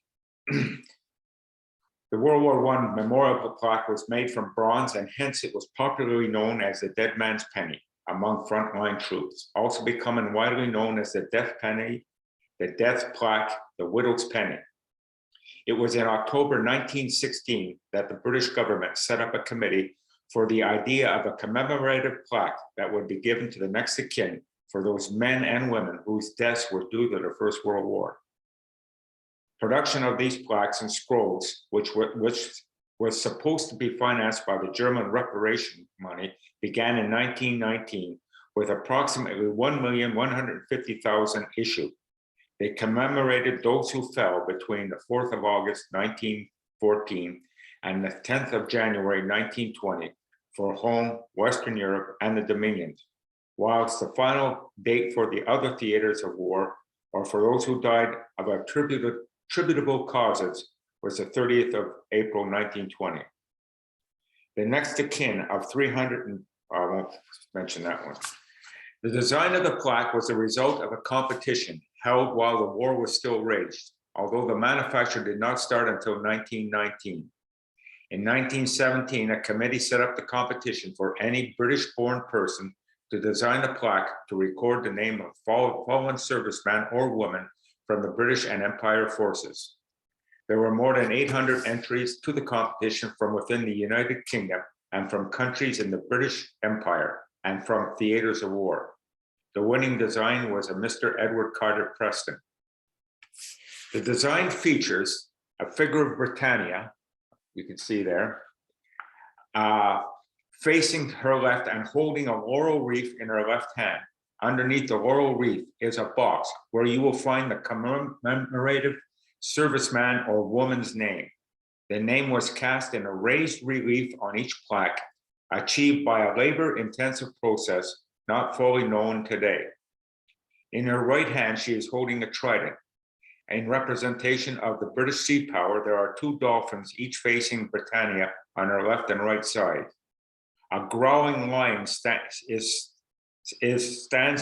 Speaker 7: The World War I memorial plaque was made from bronze, and hence it was popularly known as the dead man's penny among frontline troops, also becoming widely known as the death penny, the death plaque, the widow's penny. It was in October 1916 that the British government set up a committee for the idea of a commemorative plaque that would be given to the next of kin for those men and women whose deaths were due to the First World War. Production of these plaques and scrolls, which was supposed to be financed by the German reparation money, began in 1919 with approximately 1,150,000 issued. They commemorated those who fell between the 4th of August 1914 and the 10th of January 1920 for home, Western Europe, and the Dominions, whilst the final date for the other theaters of war, or for those who died of attributable causes, was the 30th of April 1920. The next of kin of 300, I won't mention that one. The design of the plaque was a result of a competition held while the war was still raged, although the manufacture did not start until 1919. In 1917, a committee set up the competition for any British-born person to design a plaque to record the name of fallen serviceman or woman from the British and Empire forces. There were more than 800 entries to the competition from within the United Kingdom and from countries in the British Empire and from theaters of war. The winning design was a Mr. Edward Carter Preston. The design features a figure of Britannia, you can see there, facing her left and holding a laurel wreath in her left hand. Underneath the laurel wreath is a box where you will find the commemorative serviceman or woman's name. The name was cast in a raised relief on each plaque, achieved by a labor-intensive process not fully known today. In her right hand, she is holding a trident. In representation of the British sea power, there are two dolphins, each facing Britannia on her left and right side. A growling lion stands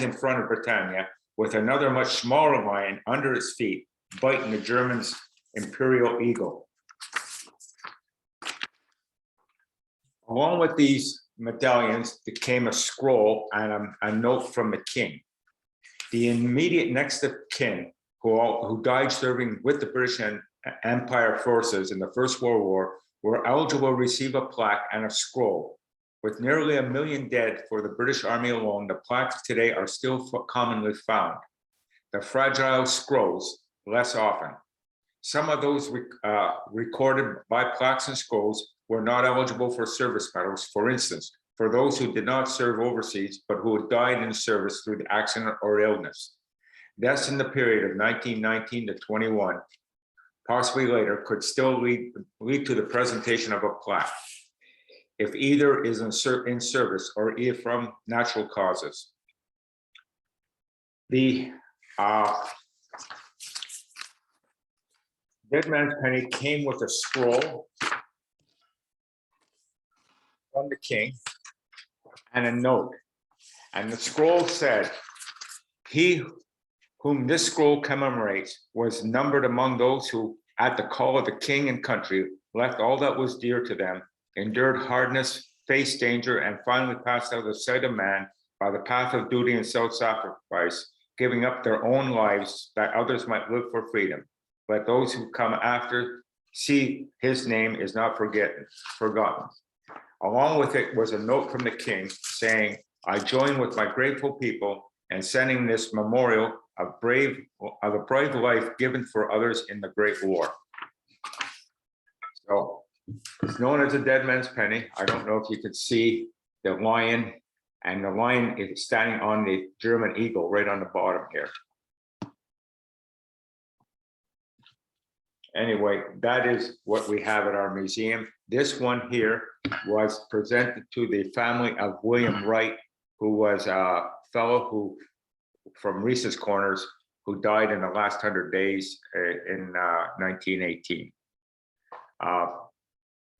Speaker 7: in front of Britannia with another much smaller lion under its feet, biting the German's imperial eagle. Along with these medallions, there came a scroll and a note from the king. The immediate next of kin, who died serving with the British and Empire forces in the First World War, were eligible to receive a plaque and a scroll. With nearly 1 million dead for the British Army alone, the plaques today are still commonly found. The fragile scrolls, less often. Some of those recorded by plaques and scrolls were not eligible for service medals. For instance, for those who did not serve overseas, but who had died in service through the accident or illness. Deaths in the period of 1919 to 21, possibly later, could still lead to the presentation of a plaque, if either is in service or if from natural causes. The Dead Man's Penny came with a scroll from the king and a note. And the scroll said, "He whom this scroll commemorates was numbered among those who, at the call of the king and country, left all that was dear to them, endured hardness, faced danger, and finally passed out of the sight of man by the path of duty and self-sacrifice, giving up their own lives that others might live for freedom. Let those who come after see his name is not forgotten." Along with it was a note from the king saying, "I join with my grateful people in sending this memorial of a brave life given for others in the Great War." So it's known as a Dead Man's Penny. I don't know if you could see the lion, and the lion is standing on the German eagle right on the bottom here. Anyway, that is what we have at our museum. This one here was presented to the family of William Wright, who was a fellow from Reese's Corners, who died in the last 100 days in 1918.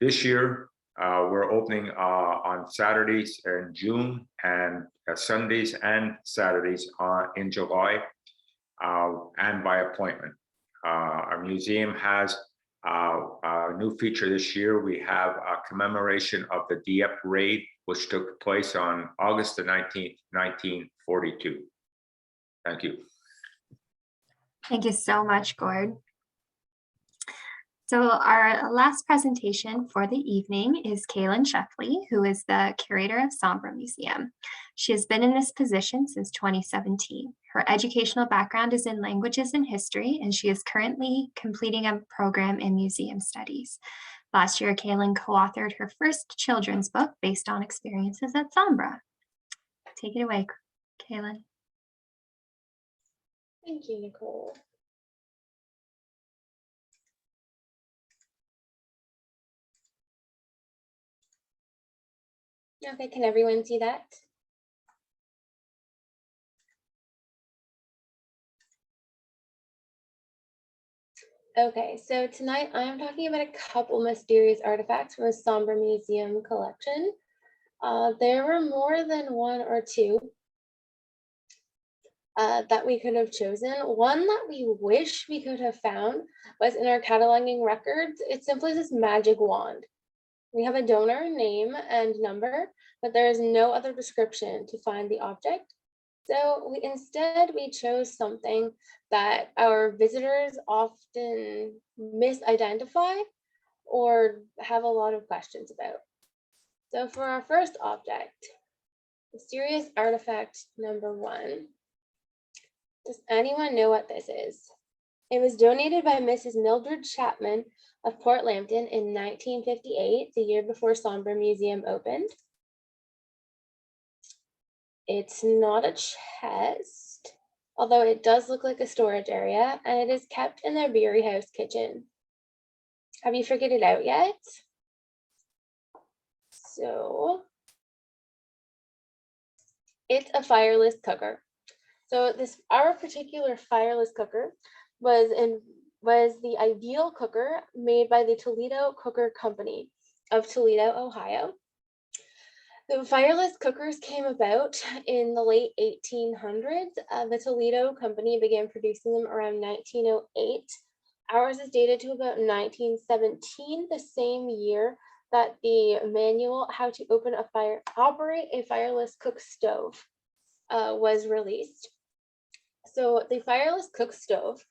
Speaker 7: This year, we're opening on Saturdays in June and Sundays and Saturdays in July, and by appointment. Our museum has a new feature this year. We have a commemoration of the Dieppe raid, which took place on August the 19th, 1942. Thank you.
Speaker 1: Thank you so much, Gord. So our last presentation for the evening is Kaylin Sheffley, who is the curator of Sombra Museum. She has been in this position since 2017. Her educational background is in languages and history, and she is currently completing a program in museum studies. Last year, Kaylin co-authored her first children's book based on experiences at Sombra. Take it away, Kaylin.
Speaker 8: Thank you, Nicole. Okay, can everyone see that? Okay, so tonight I'm talking about a couple mysterious artifacts from the Sombra Museum collection. There were more than one or two that we could have chosen. One that we wish we could have found was in our cataloging records. It simply says magic wand. We have a donor name and number, but there is no other description to find the object. So instead we chose something that our visitors often misidentify or have a lot of questions about. So for our first object, mysterious artifact number 1, does anyone know what this is? It was donated by Mrs. Mildred Chapman of Port Lambton in 1958, the year before Sombre Museum opened. It's not a chest, although it does look like a storage area, and it is kept in their Beery House kitchen. Have you figured it out yet? So it's a fireless cooker. So our particular fireless cooker was the ideal cooker made by the Toledo Cooker Company of Toledo, Ohio. The fireless cookers came about in the late 1800s. The Toledo Company began producing them around 1908. Ours is dated to about 1917, the same year that the manual how to operate a fireless cook stove was released. So the fireless cook stove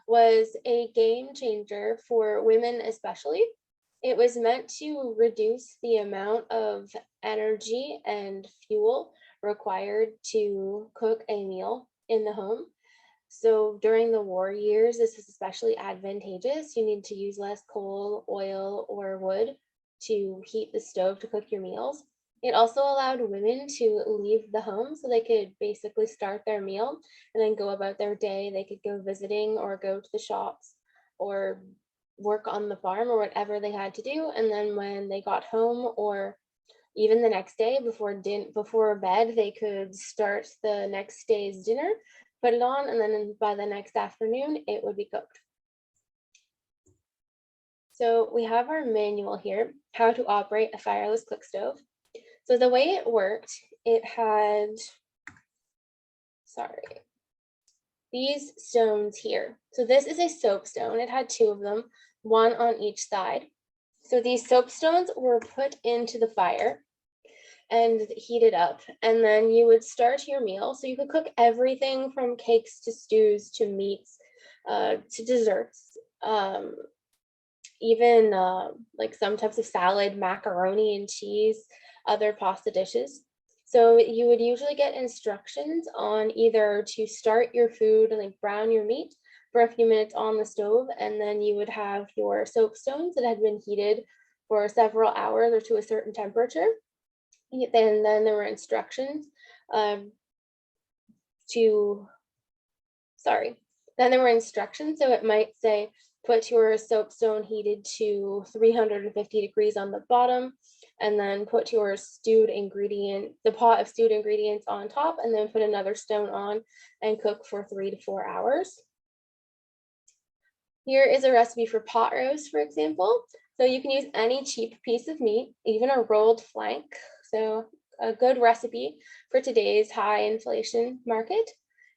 Speaker 8: was a game changer for women especially. It was meant to reduce the amount of energy and fuel required to cook a meal in the home. So during the war years, this is especially advantageous. You need to use less coal, oil, or wood to heat the stove to cook your meals. It also allowed women to leave the home so they could basically start their meal and then go about their day. They could go visiting or go to the shops or work on the farm or whatever they had to do. And then when they got home or even the next day before bed, they could start the next day's dinner, put it on, and then by the next afternoon, it would be cooked. So we have our manual here, how to operate a fireless cook stove. So the way it worked, it had, these stones here. So this is a soapstone. It had 2 of them, 1 on each side. So these soapstones were put into the fire and heated up, and then you would start your meal. So you could cook everything from cakes to stews to meats to desserts, even like some types of salad, macaroni and cheese, other pasta dishes. So you would usually get instructions on either to start your food and like brown your meat for a few minutes on the stove, and then you would have your soapstones that had been heated for several hours or to a certain temperature. And then there were instructions then there were instructions. So it might say, put your soapstone heated to 350 degrees on the bottom, and then put your the pot of stewed ingredients on top, and then put another stone on and cook for 3 to 4 hours. Here is a recipe for pot roast, for example. So you can use any cheap piece of meat, even a rolled flank. So a good recipe for today's high inflation market.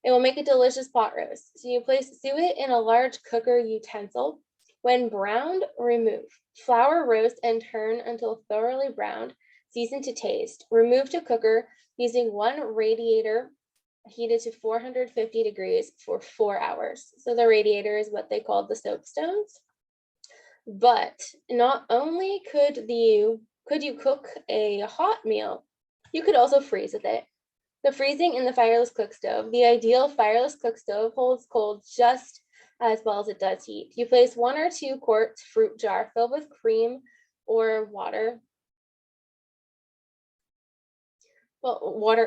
Speaker 8: It will make a delicious pot roast. So you place suet in a large cooker utensil. When browned, remove. Flour, roast, and turn until thoroughly browned. Season to taste. Remove to cooker using 1 radiator heated to 450 degrees for 4 hours. So the radiator is what they called the soapstones. But not only could you cook a hot meal, you could also freeze with it. The freezing in the fireless cook stove. The ideal fireless cook stove holds cold just as well as it does heat. You place 1 or 2 quarts fruit jar filled with cream or water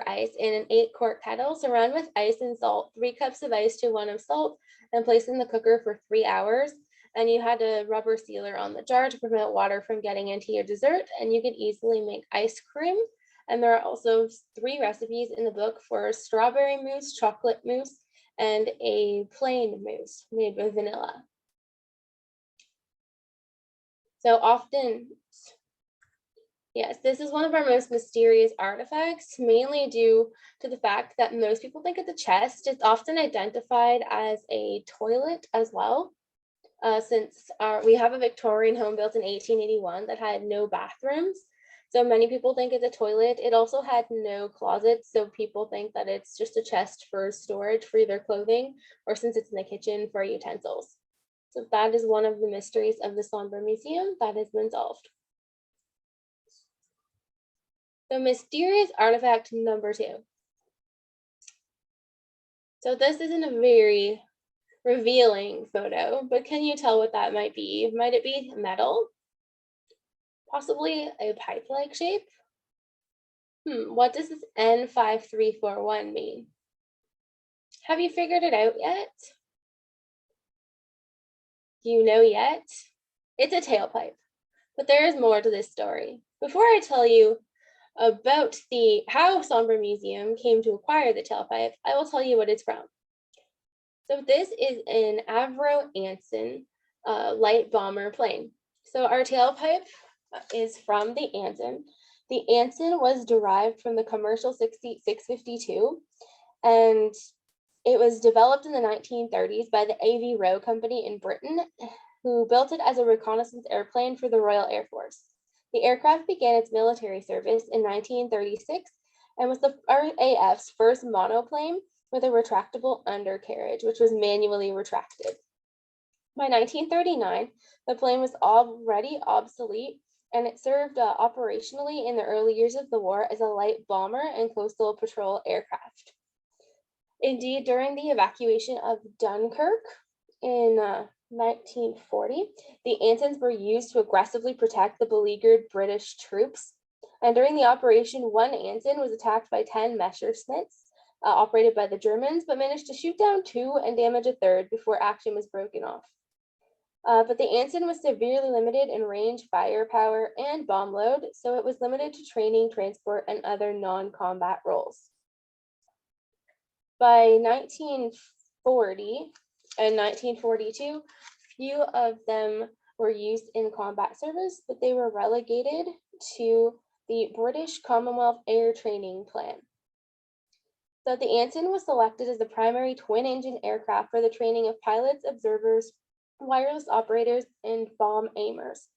Speaker 8: ice in an 8-quart kettle. Surround with ice and salt, 3 cups of ice to 1 of salt, and place in the cooker for 3 hours. And you had a rubber sealer on the jar to prevent water from getting into your dessert. And you could easily make ice cream. And there are also 3 recipes in the book for strawberry mousse, chocolate mousse, and a plain mousse made with vanilla. So often, yes, this is one of our most mysterious artifacts, mainly due to the fact that most people think it's a chest. It's often identified as a toilet as well, since we have a Victorian home built in 1881 that had no bathrooms. So many people think it's a toilet. It also had no closets, so people think that it's just a chest for storage for either clothing or, since it's in the kitchen, for utensils. So that is one of the mysteries of the Somber Museum that has been solved. So mysterious artifact number 2. So this isn't a very revealing photo, but can you tell what that might be? Might it be metal? Possibly a pipe-like shape? What does this N5341 mean? Have you figured it out yet? Do you know yet? It's a tailpipe, but there is more to this story. Before I tell you about how Somber Museum came to acquire the tailpipe, I will tell you what it's from. So this is an Avro Anson light bomber plane. So our tailpipe is from the Anson. The Anson was derived from the commercial 652, and it was developed in the 1930s by the A.V. Rowe Company in Britain, who built it as a reconnaissance airplane for the Royal Air Force. The aircraft began its military service in 1936 and was the RAF's first monoplane with a retractable undercarriage, which was manually retracted. By 1939, the plane was already obsolete, and it served operationally in the early years of the war as a light bomber and coastal patrol aircraft. Indeed, during the evacuation of Dunkirk in 1940, the Ansons were used to aggressively protect the beleaguered British troops. And during the operation, one Anson was attacked by 10 Messerschmitts operated by the Germans, but managed to shoot down 2 and damage a 3rd before action was broken off. But the Anson was severely limited in range, firepower, and bomb load, so it was limited to training, transport, and other non-combat roles. By 1940 and 1942, few of them were used in combat service, but they were relegated to the British Commonwealth Air Training Plan. So the Anson was selected as the primary twin-engine aircraft for the training of pilots, observers, wireless operators, and bomb aimers.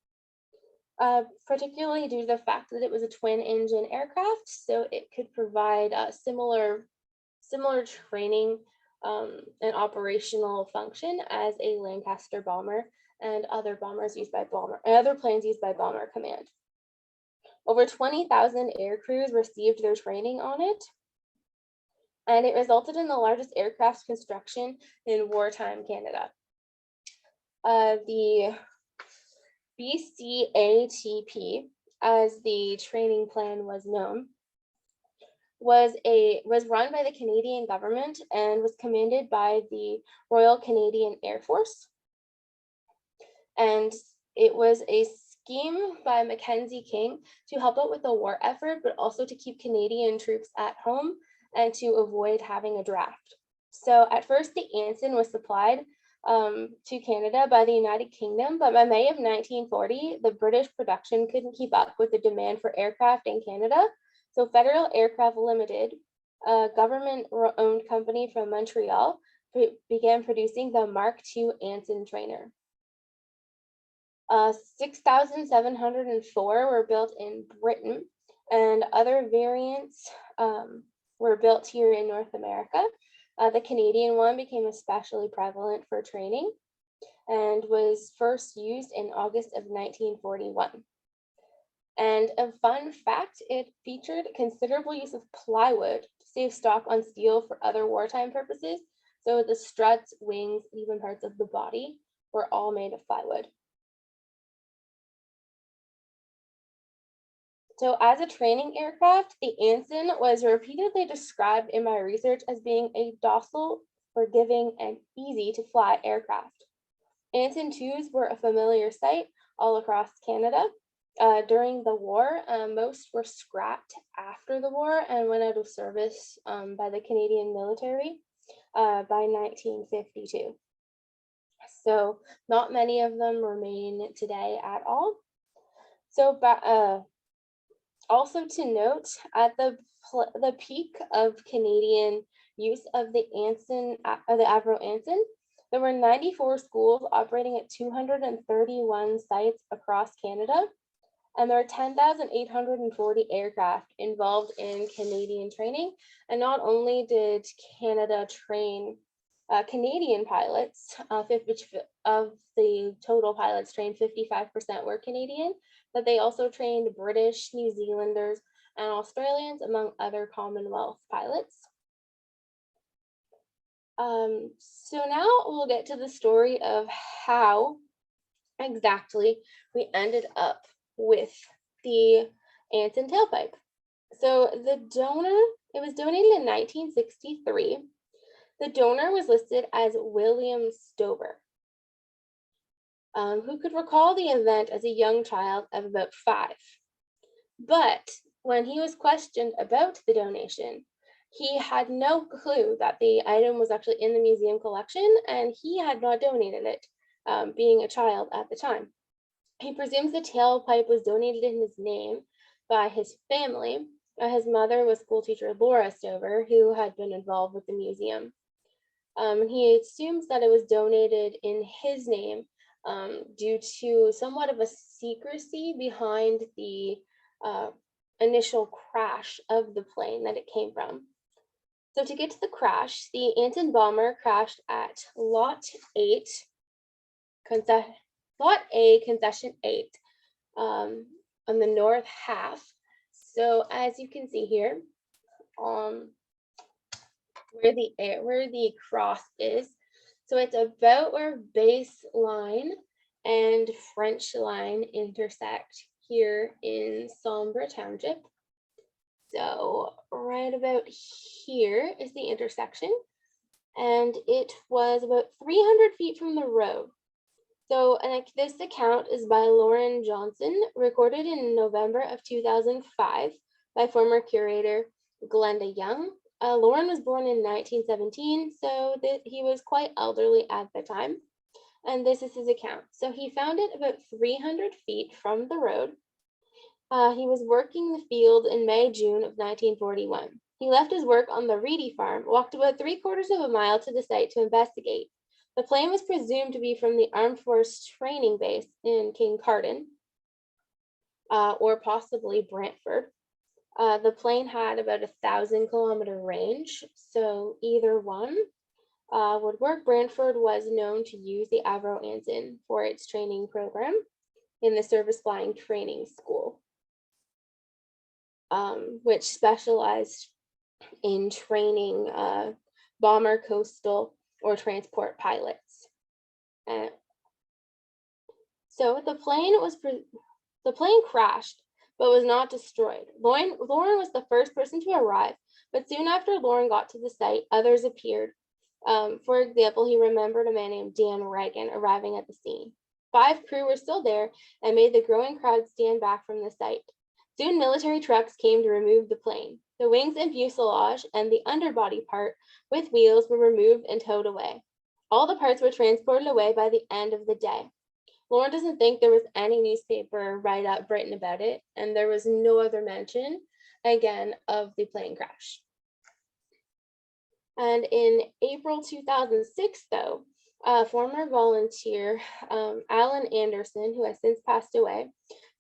Speaker 8: Particularly due to the fact that it was a twin-engine aircraft, so it could provide similar training and operational function as a Lancaster bomber and other planes used by Bomber Command. Over 20,000 air crews received their training on it, and it resulted in the largest aircraft construction in wartime Canada. The BCATP, as the training plan was known, was run by the Canadian government and was commanded by the Royal Canadian Air Force. And it was a scheme by Mckenzie King to help out with the war effort, but also to keep Canadian troops at home and to avoid having a draft. So at first, the Anson was supplied to Canada by the United Kingdom, but by May of 1940, the British production couldn't keep up with the demand for aircraft in Canada. So Federal Aircraft Limited, a government-owned company from Montreal, began producing the Mark II Anson trainer. 6,704 were built in Britain, and other variants were built here in North America. The Canadian one became especially prevalent for training and was first used in August of 1941. And a fun fact, it featured considerable use of plywood to save stock on steel for other wartime purposes. So the struts, wings, even parts of the body were all made of plywood. So as a training aircraft, the Anson was repeatedly described in my research as being a docile, forgiving, and easy to fly aircraft. Anson IIs were a familiar sight all across Canada. During the war, most were scrapped after the war and went out of service by the Canadian military by 1952. So not many of them remain today at all. So also to note, at the peak of Canadian use of the Anson, the Avro Anson, there were 94 schools operating at 231 sites across Canada, And there are 10,840 aircraft involved in Canadian training. And not only did Canada train Canadian pilots, which of the total pilots trained, 55% were Canadian, but they also trained British, New Zealanders, and Australians, among other Commonwealth pilots. So now we'll get to the story of how exactly we ended up with the Anson tailpipe. So the donor, it was donated in 1963. The donor was listed as William Stover, who could recall the event as a young child of about 5. But when he was questioned about the donation, he had no clue that the item was actually in the museum collection, and he had not donated it, being a child at the time. He presumes the tailpipe was donated in his name by his family. His mother was schoolteacher Laura Stover, who had been involved with the museum. He assumes that it was donated in his name due to somewhat of a secrecy behind the initial crash of the plane that it came from. So to get to the crash, the Anson bomber crashed at Lot A, Concession 8, on the north half. So as you can see here, where the cross is, so it's about where Baseline and French line intersect here in Sombre Township. So right about here is the intersection, and it was about 300 feet from the road. So, and this account is by Lauren Johnson, recorded in November of 2005 by former curator Glenda Young. Lauren was born in 1917, so he was quite elderly at the time, and this is his account. So he found it about 300 feet from the road. He was working the field in May-June of 1941. He left his work on the Reedy farm, walked about 3/4 of a mile to the site to investigate. The plane was presumed to be from the Armed Force Training Base in Kincardine, or possibly Brantford. The plane had about 1,000-kilometer range, so either one would work. Brantford was known to use the Avro Anson for its training program in the Service Flying Training School, which specialized in training bomber, coastal, or transport pilots. So the plane crashed, but was not destroyed. Lauren was the first person to arrive, but soon after Lauren got to the site, others appeared. For example, he remembered a man named Dan Reagan arriving at the scene. 5 crew were still there and made the growing crowd stand back from the site. Soon military trucks came to remove the plane. The wings and fuselage and the underbody part with wheels were removed and towed away. All the parts were transported away by the end of the day. Lauren doesn't think there was any newspaper write-up written about it, and there was no other mention, again, of the plane crash. And in April 2006, though, former volunteer Alan Anderson, who has since passed away,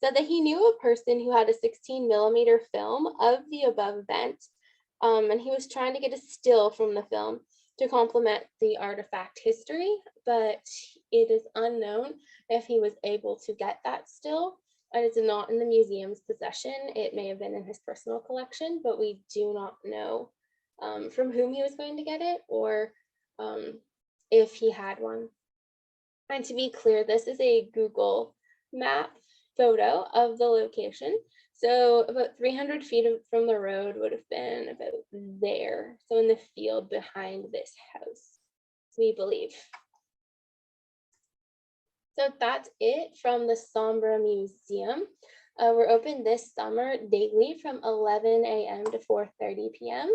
Speaker 8: said that he knew a person who had a 16mm film of the above event, and he was trying to get a still from the film to complement the artifact history, but it is unknown if he was able to get that still, and it's not in the museum's possession. It may have been in his personal collection, but we do not know from whom he was going to get it, or if he had one. And to be clear, this is a Google map photo of the location. So about 300 feet from the road would have been about there. So in the field behind this house, we believe. So that's it from the Sombra Museum. We're open this summer daily from 11 a.m. to 4:30 p.m.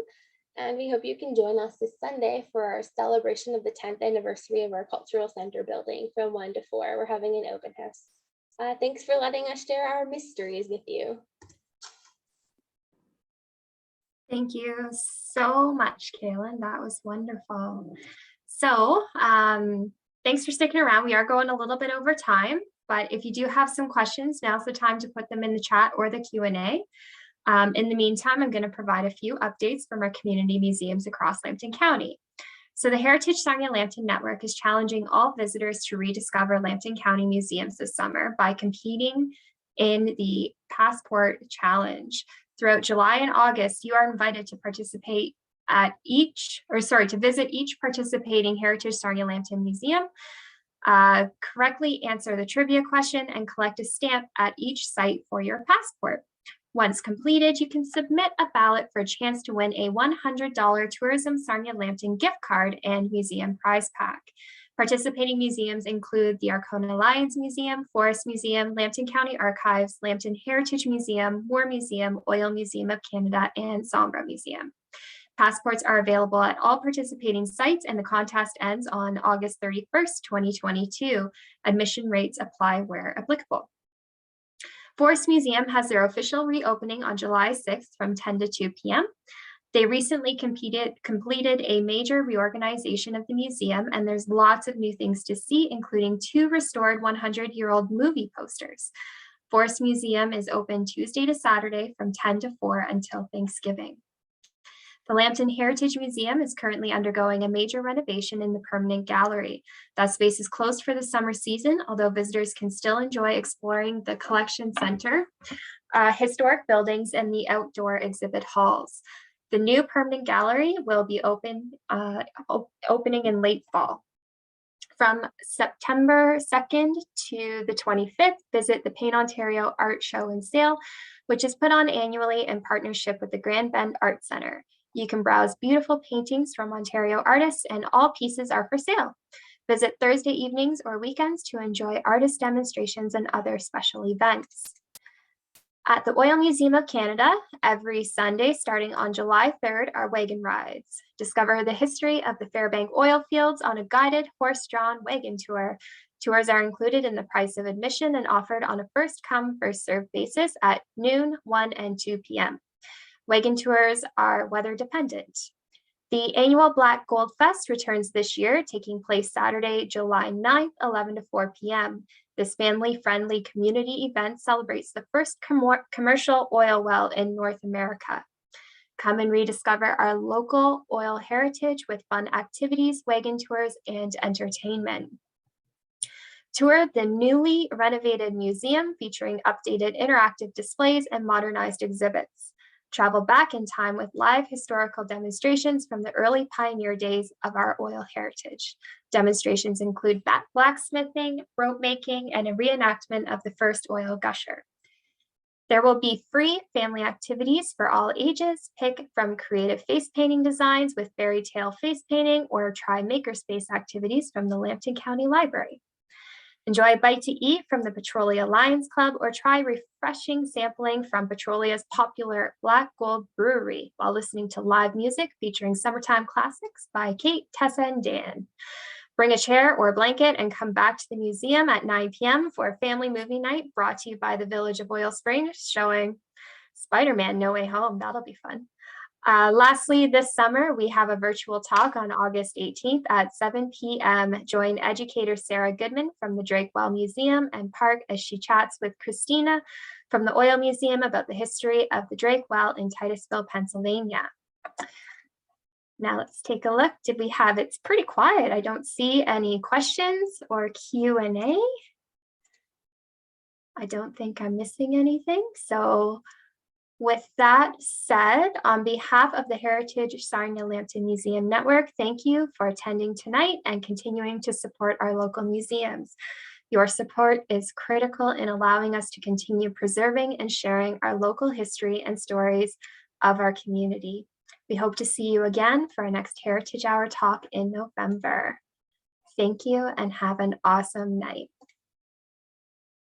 Speaker 8: And we hope you can join us this Sunday for our celebration of the 10th anniversary of our Cultural Center building from 1 to 4. We're having an open house. Thanks for letting us share our mysteries with you.
Speaker 1: Thank you so much, Kaylin. That was wonderful. So thanks for sticking around. We are going a little bit over time. but if you do have some questions, now's the time to put them in the chat or the Q&A. In the meantime, I'm going to provide a few updates from our community museums across Lambton County. So the Heritage Sarnia Lambton Network is challenging all visitors to rediscover Lambton County museums this summer by competing in the Passport Challenge. Throughout July and August, you are invited to participate to visit each participating Heritage Sarnia Lambton museum, correctly answer the trivia question, and collect a stamp at each site for your passport. Once completed, you can submit a ballot for a chance to win a $100 Tourism Sarnia Lambton gift card and museum prize pack. Participating museums include the Arcona Lions Museum, Forest Museum, Lambton County Archives, Lambton Heritage Museum, War Museum, Oil Museum of Canada, and Sombra Museum. Passports are available at all participating sites, and the contest ends on August 31st, 2022. Admission rates apply where applicable. Forest Museum has their official reopening on July 6th from 10 to 2 p.m. They recently completed a major reorganization of the museum, and there's lots of new things to see, including 2 restored 100-year-old movie posters. Forest Museum is open Tuesday to Saturday from 10 to 4 until Thanksgiving. The Lambton Heritage Museum is currently undergoing a major renovation in the permanent gallery. That space is closed for the summer season, although visitors can still enjoy exploring the collection center, historic buildings, and the outdoor exhibit halls. The new permanent gallery will be opening in late fall. From September 2nd to the 25th, visit the Paint Ontario Art Show and Sale, which is put on annually in partnership with the Grand Bend Art Center. You can browse beautiful paintings from Ontario artists, and all pieces are for sale. Visit Thursday evenings or weekends to enjoy artist demonstrations and other special events. At the Oil Museum of Canada, every Sunday starting on July 3rd are wagon rides. Discover the history of the Fairbank oil fields on a guided horse-drawn wagon tour. Tours are included in the price of admission and offered on a first-come, first-served basis at noon, 1, and 2 p.m. Wagon tours are weather dependent. The annual Black Gold Fest returns this year, taking place Saturday, July 9th, 11 to 4 p.m. This family-friendly community event celebrates the first commercial oil well in North America. Come and rediscover our local oil heritage with fun activities, wagon tours, and entertainment. Tour the newly renovated museum featuring updated interactive displays and modernized exhibits. Travel back in time with live historical demonstrations from the early pioneer days of our oil heritage. Demonstrations include blacksmithing, rope making, and a reenactment of the first oil gusher. There will be free family activities for all ages. Pick from creative face painting designs with fairy tale face painting, or try makerspace activities from the Lambton County Library. Enjoy a bite to eat from the Petrolia Lions Club, or try refreshing sampling from Petrolia's popular Black Gold Brewery while listening to live music featuring summertime classics by Kate, Tessa, and Dan. Bring a chair or a blanket and come back to the museum at 9 p.m. for a family movie night brought to you by the Village of Oil Springs, showing Spider-Man No Way Home. That'll be fun. Lastly, this summer, we have a virtual talk on August 18th at 7 p.m. Join educator Sarah Goodman from the Drakewell Museum and Park as she chats with Christina from the Oil Museum about the history of the Drakewell in Titusville, Pennsylvania. Now let's take a look. Did we have, it's pretty quiet. I don't see any questions or Q&A. I don't think I'm missing anything. So with that said, on behalf of the Heritage Sarnia Lambton Museum Network, thank you for attending tonight and continuing to support our local museums. Your support is critical in allowing us to continue preserving and sharing our local history and stories of our community. We hope to see you again for our next Heritage Hour talk in November. Thank you and have an awesome night.